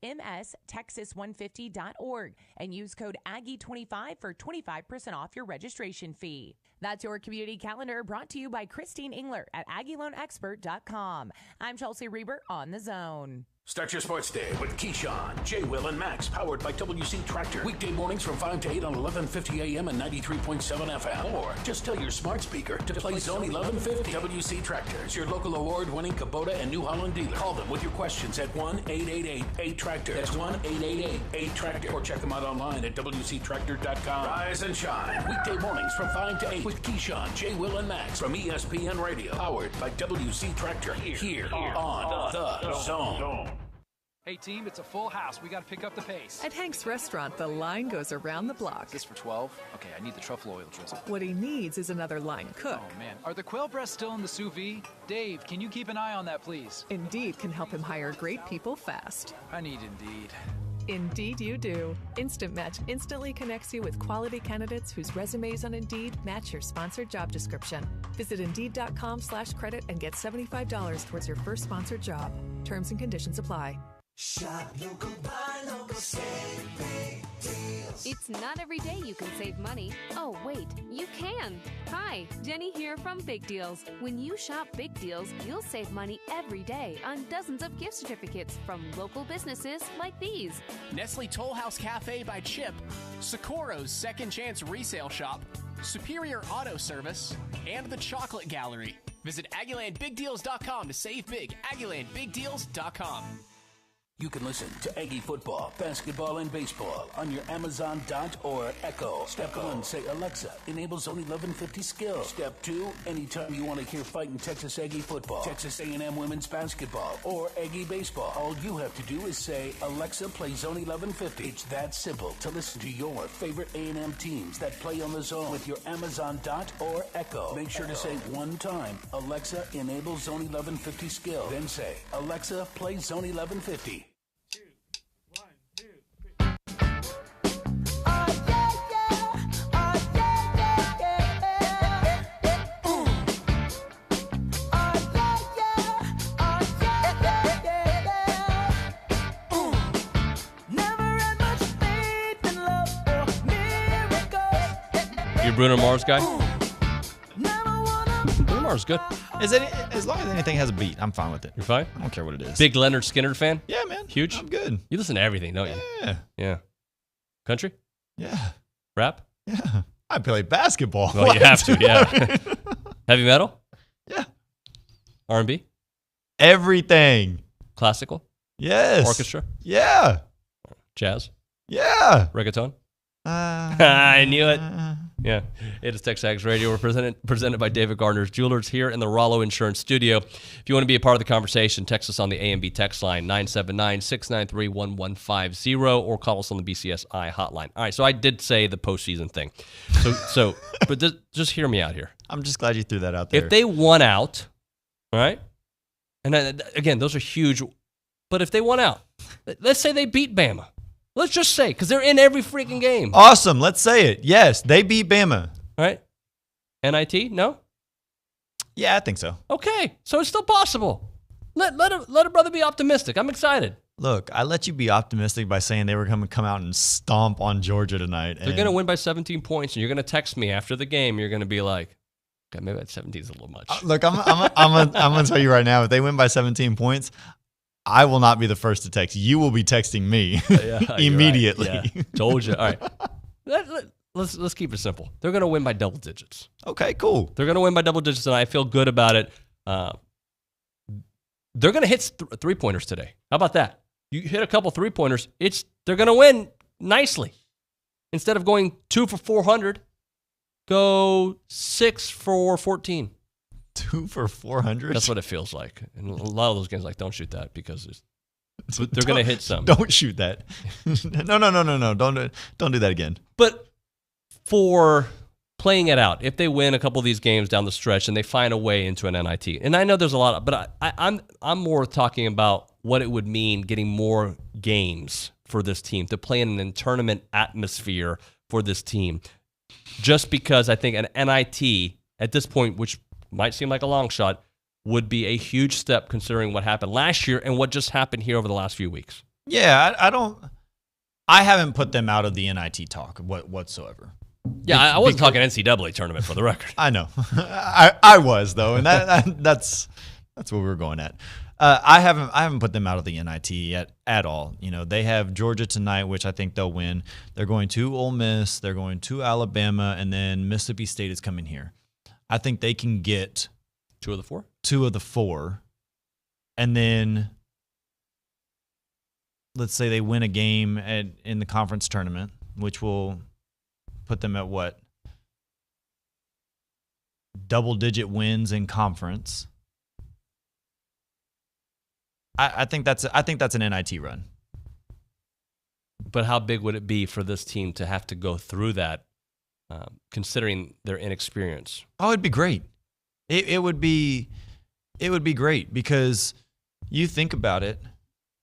bikemstexas150.org and use code Aggie25 for 25% off your registration fee. That's your community calendar, brought to you by Christine Engler at AggieLoanExpert.com. I'm Chelsea Reber on the Zone. Start your sports day with Keyshawn, J. Will, and Max, powered by WC Tractor. Weekday mornings from 5 to 8 on 1150 AM and 93.7 FM. Or just tell your smart speaker to play Zone 1150. WC Tractor is your local award-winning Kubota and New Holland dealer. Call them with your questions at 1-888-8-TRACTOR. That's 1-888-8-TRACTOR. Or check them out online at WCTractor.com. Rise and shine. Weekday mornings from 5 to 8 with Keyshawn, J. Will, and Max from ESPN Radio. Powered by WC Tractor. Here on The Zone. Hey team, it's a full house. We got to pick up the pace. At Hank's Restaurant, the line goes around the block. This for 12? Okay, I need the truffle oil drizzle. What he needs is another line cook. Oh man, are the quail breasts still in the sous vide? Dave, can you keep an eye on that, please? Indeed can help him hire great people fast. I need Indeed. Indeed you do. Instant Match instantly connects you with quality candidates whose resumes on Indeed match your sponsored job description. Visit Indeed.com/credit and get $75 towards your first sponsored job. Terms and conditions apply. Shop local, buy local, save big deals. It's not every day you can save money. Oh, wait, you can. Hi, Jenny here from Big Deals. When you shop Big Deals, you'll save money every day on dozens of gift certificates from local businesses like these. Nestle Toll House Cafe by Chip, Socorro's Second Chance Resale Shop, Superior Auto Service, and the Chocolate Gallery. Visit AggielandBigDeals.com to save big. AggielandBigDeals.com. You can listen to Aggie football, basketball, and baseball on your Amazon Dot or Echo. Step 1, say, Alexa, enable Zone 1150 skill. Step 2, anytime you want to hear fighting Texas Aggie football, Texas A&M women's basketball, or Aggie baseball, all you have to do is say, Alexa, play Zone 1150. It's that simple to listen to your favorite A&M teams that play on the Zone with your Amazon Dot or Echo. Make sure to say one time, Alexa, enable Zone 1150 skill. Then say, Alexa, play Zone 1150. You a Bruno Mars guy? Bruno Mars is good. As long as anything has a beat, I'm fine with it. You're fine? I don't care what it is. Big Leonard Skinner fan? Yeah, man. Huge? I'm good. You listen to everything, don't you? Yeah. Yeah. Country? Yeah. Rap? Yeah. I play basketball. Well, you have to, yeah. Heavy metal? Yeah. R&B? Everything. Classical? Yes. Orchestra? Yeah. Jazz? Yeah. Reggaeton? I knew it. Yeah. It is TexAgs Radio. We're presented by David Gardner's Jewelers here in the Rollo Insurance Studio. If you want to be a part of the conversation, text us on the A&B text line, 979-693-1150, or call us on the BCSI hotline. All right, so I did say the postseason thing. But just hear me out here. I'm just glad you threw that out there. If they won out, all right, and again, those are huge, but if they won out, let's say they beat Bama. Let's just say, because they're in every freaking game. Awesome. Let's say it. Yes, they beat Bama. All right. NIT? No? Yeah, I think so. Okay. So it's still possible. Let a brother be optimistic. I'm excited. Look, I let you be optimistic by saying they were going to come out and stomp on Georgia tonight. They're going to win by 17 points, and you're going to text me after the game. You're going to be like, okay, maybe that 17 is a little much. Look, I'm going to tell you right now, if they win by 17 points, I will not be the first to text. You will be texting me immediately. Right. Yeah. Told you. All right. Let's keep it simple. They're going to win by double digits. Okay, cool. They're going to win by double digits, and I feel good about it. They're going to hit three-pointers today. How about that? You hit a couple three-pointers, they're going to win nicely. Instead of going 2 for 400, go 6 for 14. 2 for 400? That's what it feels like. And a lot of those games, like, don't shoot that because they're going to hit some. Don't shoot that. No. Don't do that again. But for playing it out, if they win a couple of these games down the stretch and they find a way into an NIT, and I know there's a lot, but I'm more talking about what it would mean getting more games for this team, to play in an tournament atmosphere for this team. Just because I think an NIT at this point, which might seem like a long shot, would be a huge step considering what happened last year and what just happened here over the last few weeks. Yeah, I haven't put them out of the NIT talk whatsoever. Yeah, I wasn't talking NCAA tournament for the record. I know. I was, though, and that's what we were going at. I haven't put them out of the NIT yet at all. You know, they have Georgia tonight, which I think they'll win. They're going to Ole Miss, they're going to Alabama, and then Mississippi State is coming here. I think they can get 2 of the 4. 2 of the 4. And then let's say they win a game in the conference tournament, which will put them at what? Double-digit wins in conference. I think that's an NIT run. But how big would it be for this team to have to go through that? Considering their inexperience. Oh, it'd be great. It would be great because you think about it.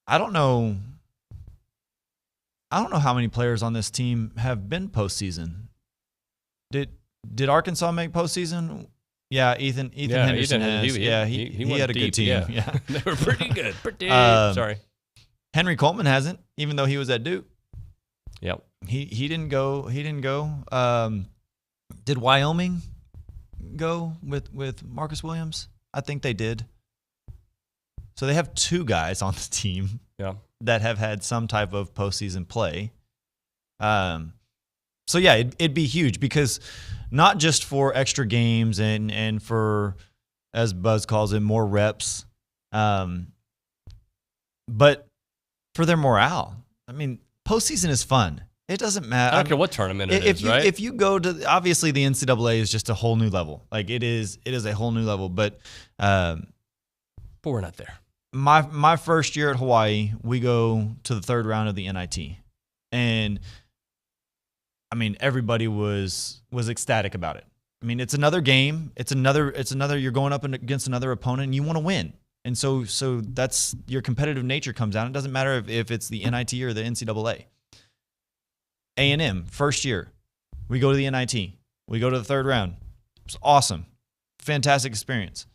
I don't know how many players on this team have been postseason. Did Arkansas make postseason? Yeah, Ethan Henderson has. He had a deep, good team. Yeah. They were pretty good. Sorry. Henry Coleman hasn't, even though he was at Duke. Yep. He didn't go. Did Wyoming go with Marcus Williams? I think they did. So they have 2 guys on the team that have had some type of postseason play. So yeah, it'd be huge because not just for extra games and for, as Buzz calls it, more reps, but for their morale. I mean, postseason is fun. It doesn't matter. I don't care what tournament it is, right? If you go to, obviously the NCAA is just a whole new level. Like it is a whole new level. But we're not there. My first year at Hawaii, we go to the 3rd round of the NIT, and I mean everybody was ecstatic about it. I mean it's another game. It's another. You're going up against another opponent, and you want to win. And so that's your competitive nature comes out. It doesn't matter if it's the NIT or the NCAA. A&M, first year, we go to the NIT. We go to the 3rd round. It's awesome. Fantastic experience.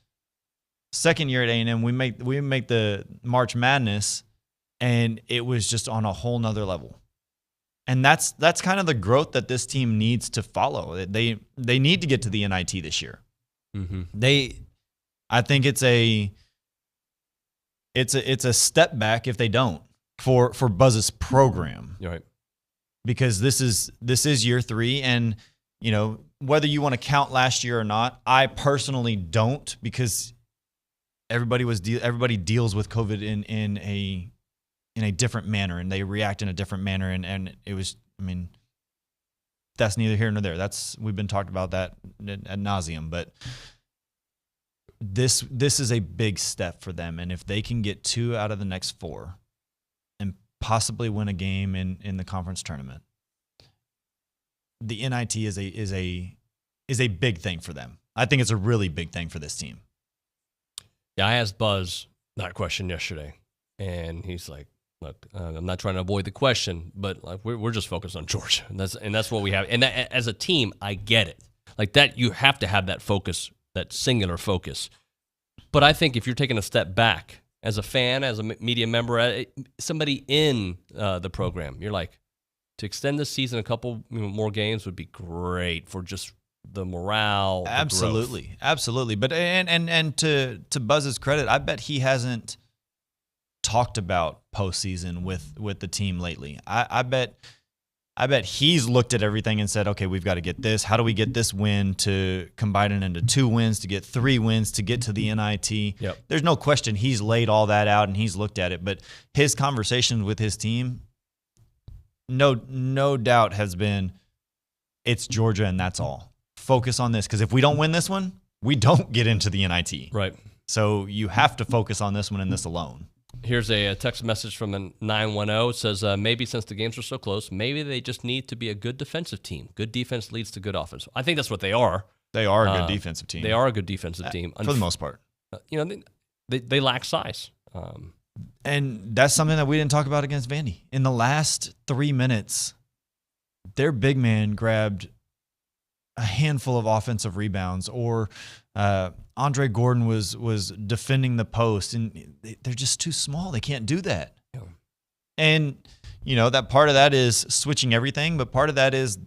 Second year at A&M, we make the March Madness, and it was just on a whole nother level. And that's kind of the growth that this team needs to follow. They need to get to the NIT this year. Mm-hmm. I think it's a step back if they don't for Buzz's program. Right. Because this is year 3, and you know whether you want to count last year or not, I personally don't, because everybody deals with COVID in a in a different manner, and they react in a different manner. And it was, I mean, that's neither here nor there. We've been talking about that ad nauseum, but this is a big step for them. And if they can get 2 out of the next 4 and possibly win a game in the conference tournament, the NIT is a big thing for them. I think it's a really big thing for this team. Yeah, I asked Buzz that question yesterday, and he's like, "Look, I'm not trying to avoid the question, but like we're just focused on Georgia, and that's what we have. And that, as a team, I get it. Like that, you have to have that focus, that singular focus. But I think if you're taking a step back as a fan, as a media member, somebody in the program, you're like, to extend this season a couple more games would be great for just the morale. Absolutely. But and to Buzz's credit, I bet he hasn't talked about postseason with the team lately. I bet he's looked at everything and said, okay, we've got to get this. How do we get this win to combine it into 2 wins, to get 3 wins, to get to the NIT? Yep. There's no question he's laid all that out and he's looked at it. But his conversations with his team, no doubt has been, it's Georgia and that's all. Focus on this, because if we don't win this one, we don't get into the NIT. Right. So you have to focus on this one and this alone. Here's a text message from a 910. It says, maybe since the games are so close, maybe they just need to be a good defensive team. Good defense leads to good offense. I think that's what they are. They are a good defensive team. They are a good defensive team. For the most part. They lack size. And that's something that we didn't talk about against Vandy. In the last 3 minutes, their big man grabbed a handful of offensive rebounds, or Andre Gordon was defending the post, and they're just too small. They can't do that. Yeah. And, that part of that is switching everything, but part of that is,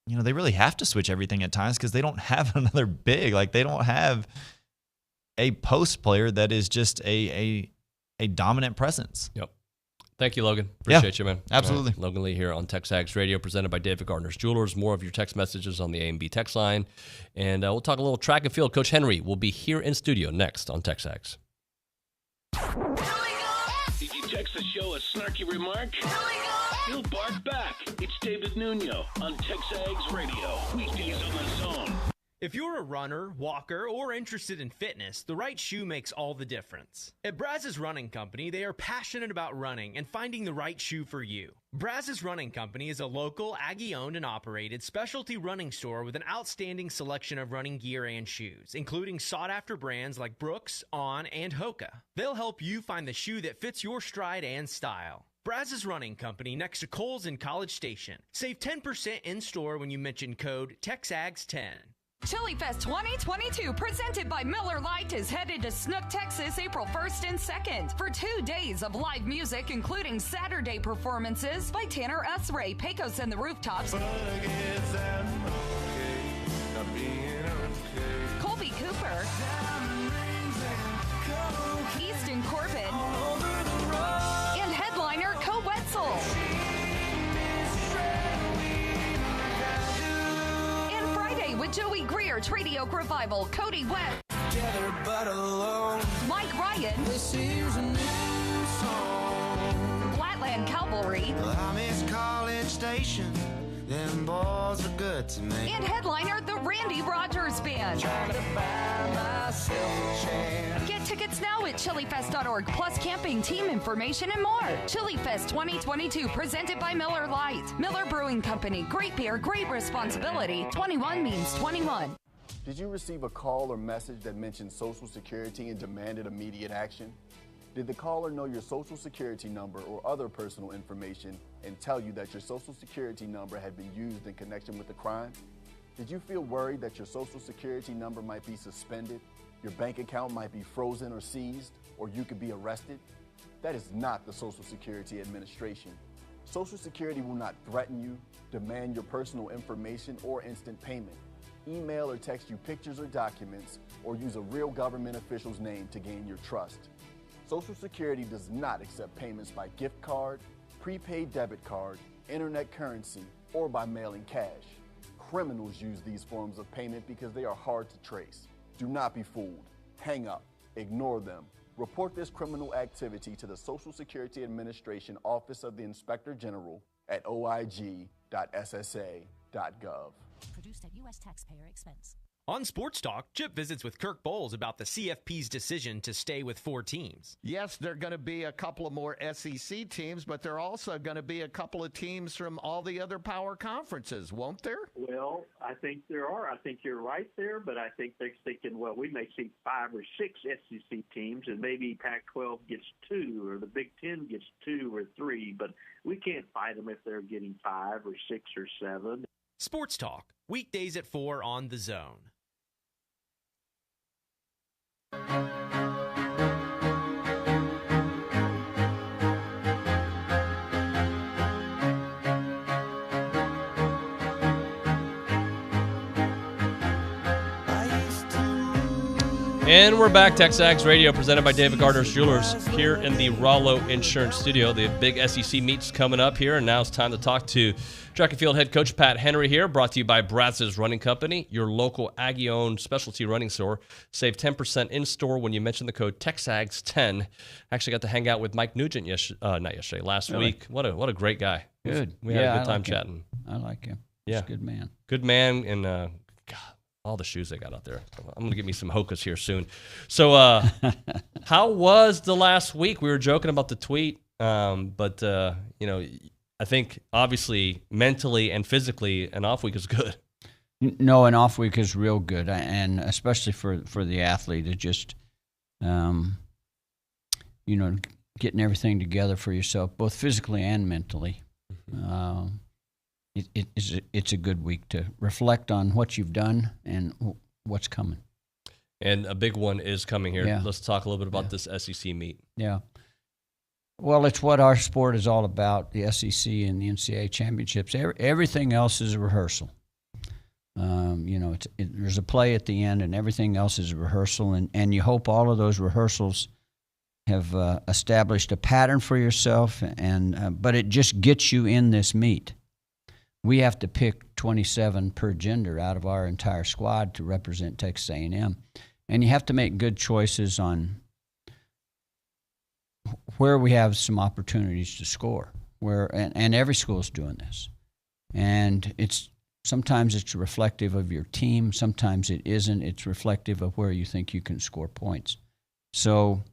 they really have to switch everything at times because they don't have another big. Like, they don't have a post player that is just a dominant presence. Yep. Thank you, Logan. Appreciate you, man. Absolutely. Right. Logan Lee here on TexAgs Radio, presented by David Gardner's Jewelers. More of your text messages on the A&B text line. And we'll talk a little track and field. Coach Henry will be here in studio next on TexAgs. Did you text the show a snarky remark? He'll bark back. It's David Nuño on TexAgs Radio. Weekdays on the Zone. If you're a runner, walker, or interested in fitness, the right shoe makes all the difference. At Brazos Running Company, they are passionate about running and finding the right shoe for you. Brazos Running Company is a local, Aggie-owned and operated specialty running store with an outstanding selection of running gear and shoes, including sought-after brands like Brooks, On, and Hoka. They'll help you find the shoe that fits your stride and style. Brazos Running Company next to Kohl's in College Station. Save 10% in-store when you mention code TexAgs10. Chili Fest 2022, presented by Miller Lite, is headed to Snook, Texas, April 1st and 2nd for 2 days of live music, including Saturday performances by Tanner S. Ray, Pecos and the Rooftops, Colby Cooper, Easton Corbin, and headliner Co Wetzel. With Joey Greer, Treaty Oak Revival, Cody West, Mike Ryan, Flatland Cavalry, College Station. Them balls are good to me. And headliner, the Randy Rogers Band. Get tickets now at chilifest.org, plus camping, team information, and more. Chili Fest 2022, presented by Miller Lite. Miller Brewing Company. Great beer, great responsibility. 21 means 21. Did you receive a call or message that mentioned Social Security and demanded immediate action? Did the caller know your Social Security number or other personal information and tell you that your Social Security number had been used in connection with a crime? Did you feel worried that your Social Security number might be suspended, your bank account might be frozen or seized, or you could be arrested? That is not the Social Security Administration. Social Security will not threaten you, demand your personal information, or instant payment. Email or text you pictures or documents, or use a real government official's name to gain your trust. Social Security does not accept payments by gift card, prepaid debit card, internet currency, or by mailing cash. Criminals use these forms of payment because they are hard to trace. Do not be fooled. Hang up, ignore them, Report this criminal activity to the Social Security Administration Office of the Inspector General at oig.ssa.gov. Produced at U.S. taxpayer expense. On Sports Talk, Chip visits with Kirk Bowles about the CFP's decision to stay with 4 teams. Yes, there are going to be a couple of more SEC teams, but there are also going to be a couple of teams from all the other power conferences, won't there? Well, I think there are. I think you're right there, but I think they're thinking, well, we may see 5 or 6 SEC teams, and maybe Pac-12 gets 2, or the Big Ten gets 2 or 3, but we can't fight them if they're getting 5 or 6 or 7. Sports Talk, weekdays at 4 on The Zone. And we're back. TexAgs Radio, presented by David Gardner's Jewelers, here in the Rollo Insurance Studio. The big SEC meet's coming up here, and now it's time to talk to track and field head coach Pat Henry here, brought to you by Brazos Running Company, your local Aggie-owned specialty running store. Save 10% in-store when you mention the code TexAgs10. Actually got to hang out with Mike Nugent last week. What a great guy. Good. We had a good time chatting. I like him. Yeah. He's a good man. Good man, and God, all the shoes they got out there. I'm going to get me some Hokas here soon. So how was the last week? We were joking about the tweet, but I think obviously mentally and physically an off week is good. No, an off week is real good, and especially for the athlete to just, getting everything together for yourself, both physically and mentally. It's a good week to reflect on what you've done and what's coming. And a big one is coming here. Yeah. Let's talk a little bit about this SEC meet. Yeah. Well, it's what our sport is all about, the SEC and the NCAA championships. Everything else is a rehearsal. There's a play at the end, and everything else is a rehearsal. And you hope all of those rehearsals have established a pattern for yourself, but it just gets you in this meet. We have to pick 27 per gender out of our entire squad to represent Texas A&M. And you have to make good choices on where we have some opportunities to score. And every school is doing this. And sometimes it's reflective of your team. Sometimes it isn't. It's reflective of where you think you can score points. So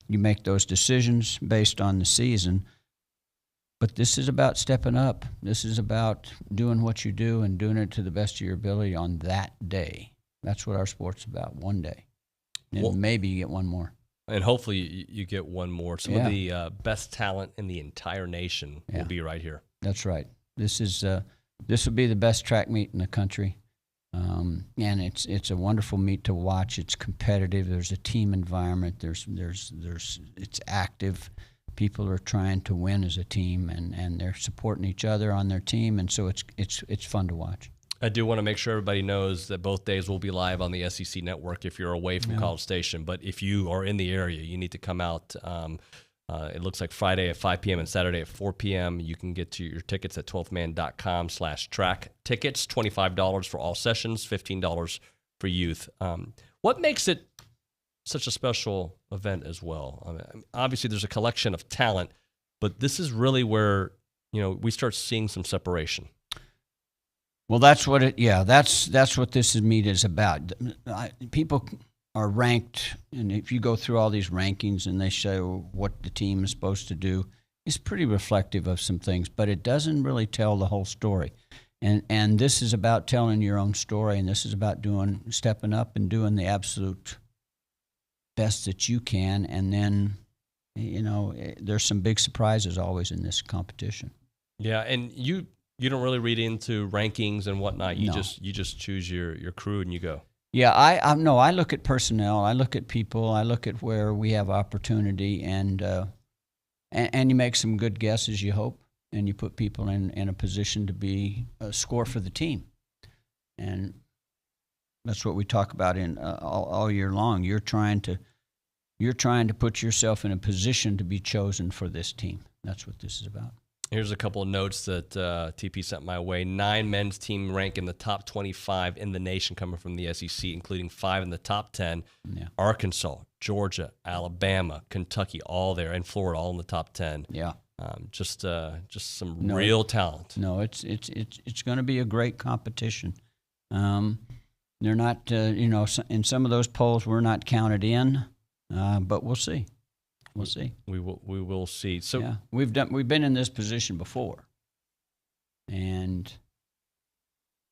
you make those decisions based on the season. But this is about stepping up. This is about doing what you do and doing it to the best of your ability on that day. That's what our sport's about, one day. And maybe you get one more. And hopefully you get one more. Some of the best talent in the entire nation will be right here. That's right. This will be the best track meet in the country. And it's a wonderful meet to watch. It's competitive. There's a team environment. It's active. People are trying to win as a team, and they're supporting each other on their team, and so it's fun to watch. I do want to make sure everybody knows that both days will be live on the SEC Network if you're away from College Station. But if you are in the area, you need to come out. It looks like Friday at 5 p.m. and Saturday at 4 p.m. You can get to your tickets at 12thman.com/track tickets. $25 for all sessions, $15 for youth. What makes it such a special event as well? I mean, obviously, there's a collection of talent, but this is really where we start seeing some separation. Well, that's what that's what this meet is about. People are ranked, and if you go through all these rankings and they show what the team is supposed to do, it's pretty reflective of some things, but it doesn't really tell the whole story. And this is about telling your own story, and this is about stepping up and doing the absolute best that you can, and then there's some big surprises always in this competition. Yeah, and you don't really read into rankings and whatnot. You just choose your crew and you go. Yeah, I look at personnel, I look at people, I look at where we have opportunity, and you make some good guesses, you hope, and you put people in a position to be a score for the team, and that's what we talk about in all year long. You're trying to put yourself in a position to be chosen for this team. That's what this is about. Here's a couple of notes that TP sent my way. 9 men's team rank in the top 25 in the nation coming from the SEC, including 5 in the top 10. Yeah. Arkansas, Georgia, Alabama, Kentucky, all there, and Florida, all in the top 10. Yeah. Just some real talent. No, it's going to be a great competition. They're not, in some of those polls we're not counted in, but we'll see. We'll see. We will see. So yeah, we've been in this position before, and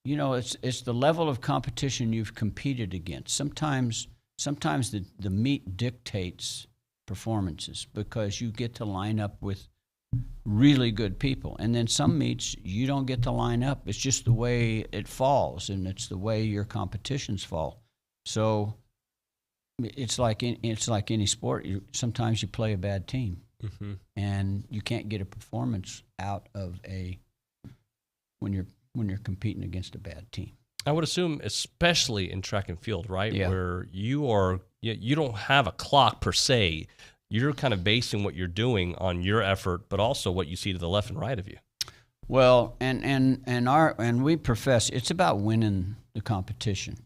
it's the level of competition you've competed against. Sometimes the meet dictates performances because you get to line up with really good people, and then some meets you don't get to line up. It's just the way it falls, and it's the way your competitions fall. So it's like any sport. Sometimes you play a bad team, and you can't get a performance out of when you're competing against a bad team. I would assume, especially in track and field, right, Yeah. where you don't have a clock per se. You're kind of basing what you're doing on your effort, but also what you see to the left and right of you. Well, and we profess it's about winning the competition.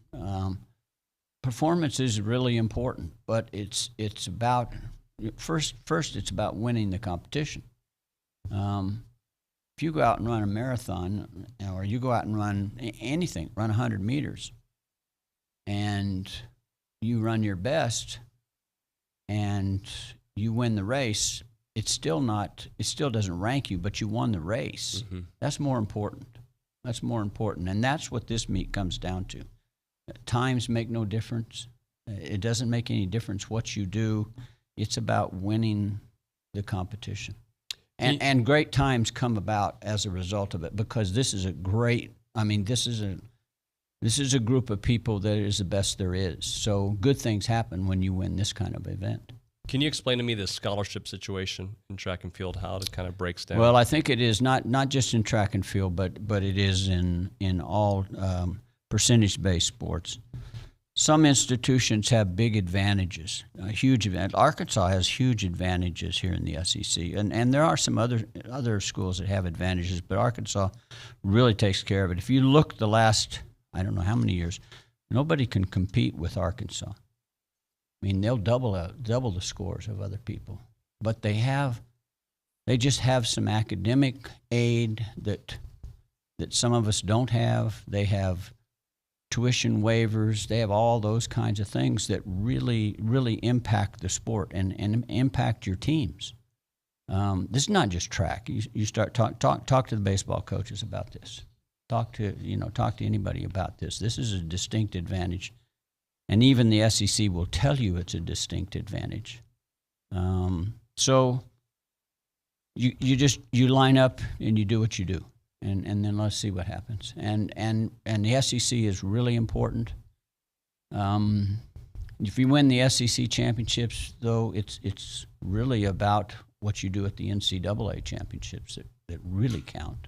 Performance is really important, but it's about first it's about winning the competition. If you go out and run a marathon, or you go out and run anything, run 100 meters, and you run your best, and you win the race, it still doesn't rank you, but you won the race. Mm-hmm. That's more important. And that's what this meet comes down to. Times make no difference. It doesn't make any difference what you do. It's about winning the competition. And great times come about as a result of it, because this is a group of people that is the best there is. So good things happen when you win this kind of event. Can you explain to me the scholarship situation in track and field, how it kind of breaks down? Well, I think it is not just in track and field, but it is in all percentage-based sports. Some institutions have big advantages, huge advantage. Arkansas has huge advantages here in the SEC, and there are some other schools that have advantages, but Arkansas really takes care of it. If you look the last, I don't know how many years, nobody can compete with Arkansas. I mean, they'll double the scores of other people, but they just have some academic aid that some of us don't have. They have tuition waivers. They have all those kinds of things that really, really impact the sport and impact your teams. This is not just track. You start talk to the baseball coaches about this. Talk to anybody about this. This is a distinct advantage, and even the SEC will tell you it's a distinct advantage. So you line up and you do what you do. And then let's see what happens. And the SEC is really important. If you win the SEC championships, though, it's really about what you do at the NCAA championships that really count.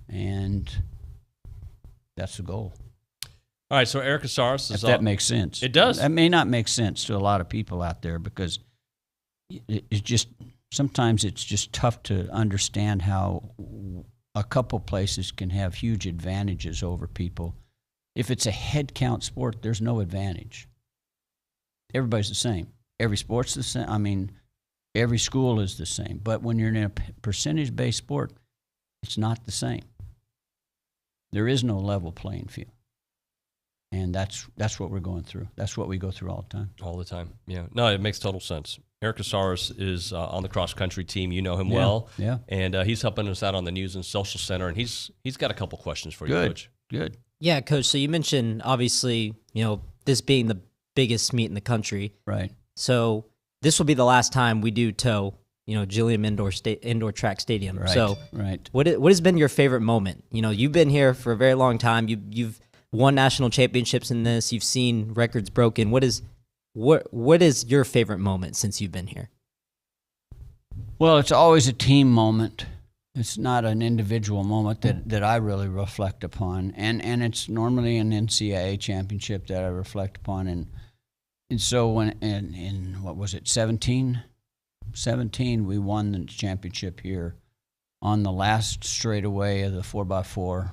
And that's the goal. All right, so Eric Casares is if that makes sense. It does. That may not make sense to a lot of people out there, because it's just sometimes it's just tough to understand how a couple places can have huge advantages over people. If it's a head count sport, there's no advantage. Everybody's the same. Every sport's the same. I mean, every school is the same. But when you're in a percentage-based sport, it's not the same. There is no level playing field. And that's what we're going through. That's what we go through all the time. All the time, yeah. No, it makes total sense. Eric Casares is on the cross-country team. You know him well. Yeah. And he's helping us out on the News and Social Center, and he's got a couple questions for you, Coach. Good. Yeah, Coach, so you mentioned, obviously, this being the biggest meet in the country. Right. So this will be the last time we do tow, Gilliam Indoor Track Stadium. Right, so right. What has been your favorite moment? You've been here for a very long time. You've won national championships in this. You've seen records broken. What is your favorite moment since you've been here? Well, it's always a team moment. It's not an individual moment that I really reflect upon. And it's normally an NCAA championship that I reflect upon. And so when in what was it, 17, we won the championship here on the last straightaway of the 4x4.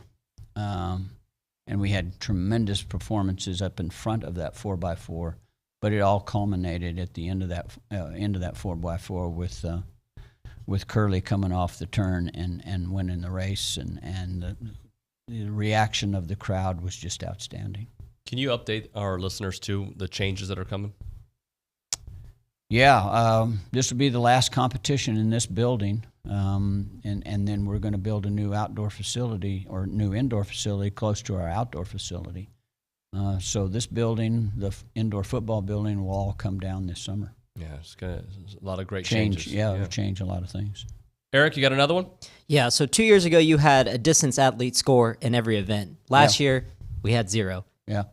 And we had tremendous performances up in front of that 4x4, but it all culminated at the end of that 4x4 with Curley coming off the turn and winning the race, and the reaction of the crowd was just outstanding. Can you update our listeners to the changes that are coming? Yeah, this will be the last competition in this building, and then we're going to build a new outdoor facility or new indoor facility close to our outdoor facility. So this building, the indoor football building, will all come down this summer. Yeah, it's a lot of great changes. Yeah, it'll change a lot of things. Eric, you got another one? Yeah, so 2 years ago you had a distance athlete score in every event. Last year we had 0. Yeah.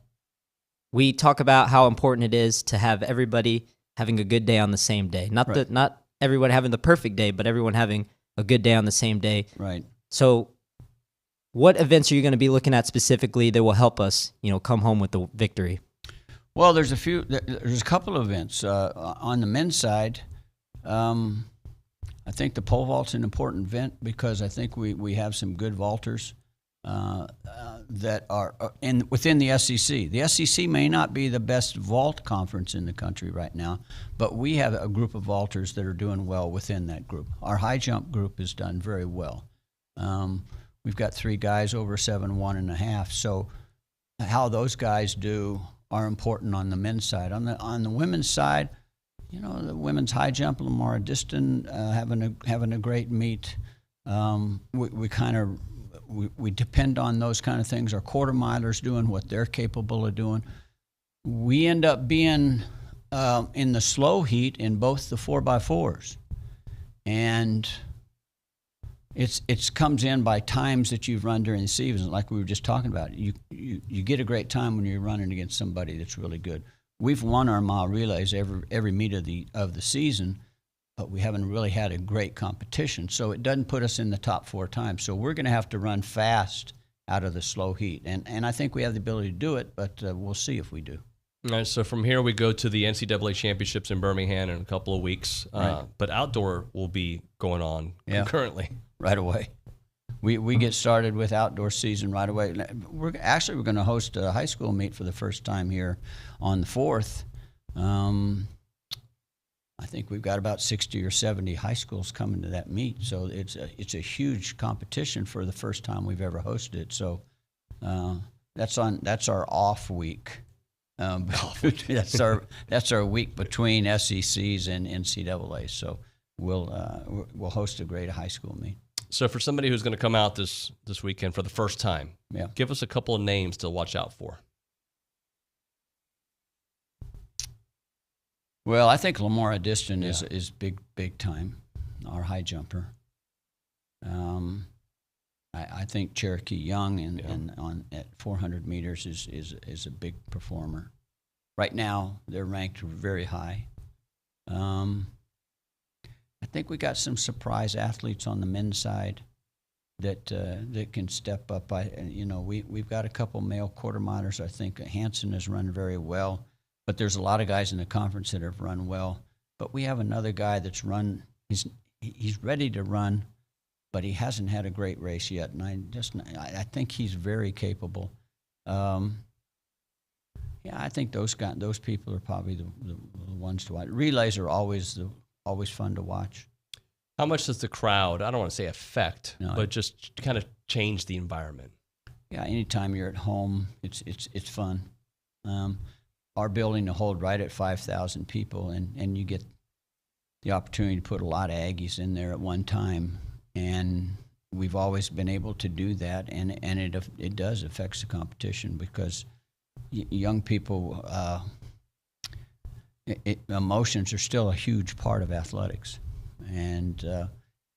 We talk about how important it is to have everybody having a good day on the same day. Not everyone having the perfect day, but everyone having a good day on the same day. Right. So what events are you going to be looking at specifically that will help us, come home with the victory? Well, there's a couple of events. On the men's side, I think the pole vault's an important event because I think we have some good vaulters that are within the SEC. The SEC may not be the best vault conference in the country right now, but we have a group of vaulters that are doing well within that group. Our high jump group has done very well. We've got 3 guys over 7'1.5". So how those guys do are important on the men's side. On the women's side, the women's high jump, Lamar Diston having a great meet. We depend on those kind of things. Our quarter milers doing what they're capable of doing. We end up being in the slow heat in both the 4x4s, and it comes in by times that you've run during the season, like we were just talking about. You get a great time when you're running against somebody that's really good. We've won our mile relays every meet of the season, but we haven't really had a great competition, so it doesn't put us in the top 4 times. So we're going to have to run fast out of the slow heat, and I think we have the ability to do it, but we'll see if we do. All right, so from here we go to the NCAA championships in Birmingham in a couple of weeks, Right. But outdoor will be going on concurrently. Right away. We get started with outdoor season right away. We're going to host a high school meet for the first time here on the 4th. I think we've got about 60 or 70 high schools coming to that meet, so it's a huge competition for the first time we've ever hosted it. So that's our off week. That's our week between SECs and NCAA. So we'll host a great high school meet. So for somebody who's going to come out this weekend for the first time, give us a couple of names to watch out for. Well, I think Lamar Diston is big time, our high jumper. I think Cherokee Young at 400 meters is a big performer. Right now, they're ranked very high. I think we got some surprise athletes on the men's side that can step up. We've got a couple male quarter milers. I think Hansen has run very well, but there's a lot of guys in the conference that have run well. But we have another guy that's run. He's ready to run, but he hasn't had a great race yet, and I think he's very capable. I think those people are probably the ones to watch. Relays are always fun to watch. How much does the crowd, I don't want to say affect, but just kind of change the environment? Yeah, anytime you're at home, it's fun. Our building to hold right at 5,000 people, and you get the opportunity to put a lot of Aggies in there at one time, and we've always been able to do that, and it does affect the competition because young people, emotions are still a huge part of athletics, and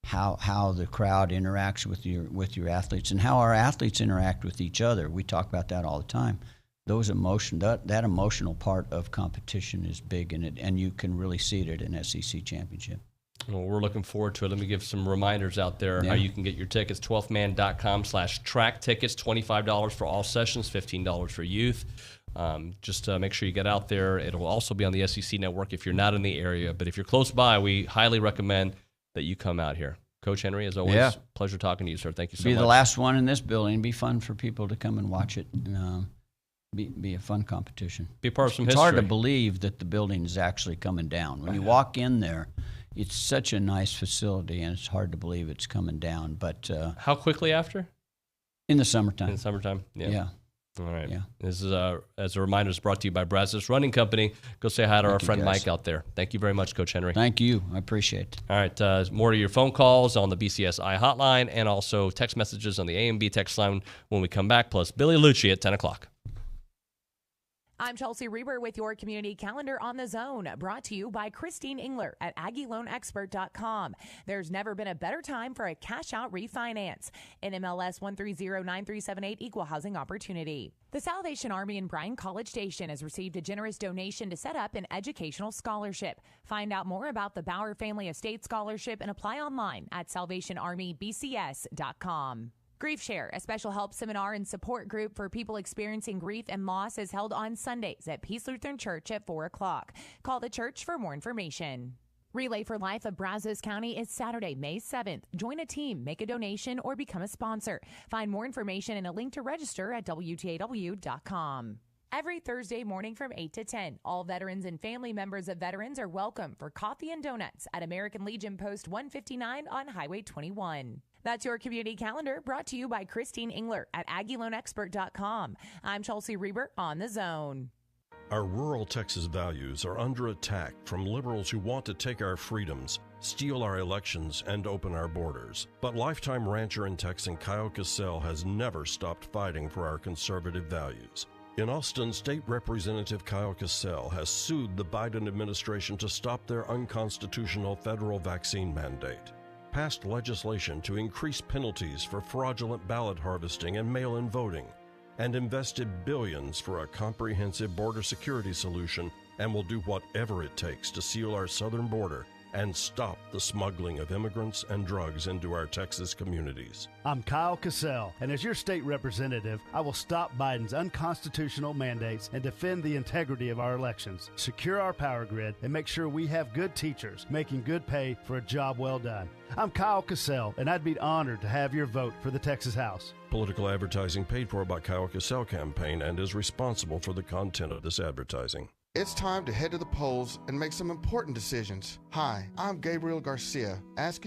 how the crowd interacts with your athletes and how our athletes interact with each other. We talk about that all the time. That emotional part of competition is big, and you can really see it at an SEC championship. Well, we're looking forward to it. Let me give some reminders out there how you can get your tickets. 12thman.com/track tickets, $25 for all sessions, $15 for youth. Just make sure you get out there. It'll also be on the SEC network if you're not in the area. But if you're close by, we highly recommend that you come out here. Coach Henry, as always, Yeah. pleasure talking to you, sir. Thank you so Be much. the last one in this building. Be fun for people to come and watch it. And, be a fun competition. Be part of some It's history. hard to believe that the building is actually coming down. When you walk in there, it's such a nice facility, and it's hard to believe it's coming down. But how quickly after? In the summertime. In the summertime, Yeah. All right. Yeah. This is, as a reminder, is brought to you by Brazos Running Company. Go say hi to our Thank you, friend guys. Mike out there. Thank you very much, Coach Henry. Thank you. I appreciate it. All right. More of your phone calls on the BCSI hotline and also text messages on the A&B text line when we come back, plus Billy Lucci at 10 o'clock. I'm Chelsea Reber with your community calendar on the Zone, brought to you by Christine Engler at AggieLoanExpert.com. There's never been a better time for a cash-out refinance. NMLS 1309378 Equal Housing Opportunity. The Salvation Army in Bryan College Station has received a generous donation to set up an educational scholarship. Find out more about the Bauer Family Estate Scholarship and apply online at SalvationArmyBCS.com. Grief Share, a special help seminar and support group for people experiencing grief and loss, is held on Sundays at Peace Lutheran Church at 4 o'clock. Call the church for more information. Relay for Life of Brazos County is Saturday, May 7th. Join a team, make a donation, or become a sponsor. Find more information and a link to register at WTAW.com. Every Thursday morning from 8 to 10, all veterans and family members of veterans are welcome for coffee and donuts at American Legion Post 159 on Highway 21. That's your community calendar, brought to you by Christine Engler at AggieLoanExpert.com. I'm Chelsea Reber on the Zone. Our rural Texas values are under attack from liberals who want to take our freedoms, steal our elections, and open our borders. But lifetime rancher and Texan Kyle Cassell has never stopped fighting for our conservative values. In Austin, State Representative Kyle Cassell has sued the Biden administration to stop their unconstitutional federal vaccine mandate, passed legislation to increase penalties for fraudulent ballot harvesting and mail-in voting, and invested billions for a comprehensive border security solution, and will do whatever it takes to seal our southern border and stop the smuggling of immigrants and drugs into our Texas communities. I'm Kyle Cassell, and as your state representative, I will stop Biden's unconstitutional mandates and defend the integrity of our elections, secure our power grid, and make sure we have good teachers making good pay for a job well done. I'm Kyle Cassell, and I'd be honored to have your vote for the Texas House. Political advertising paid for by Kyle Cassell Campaign and is responsible for the content of this advertising. It's time to head to the polls and make some important decisions. Hi, I'm Gabriel Garcia, asking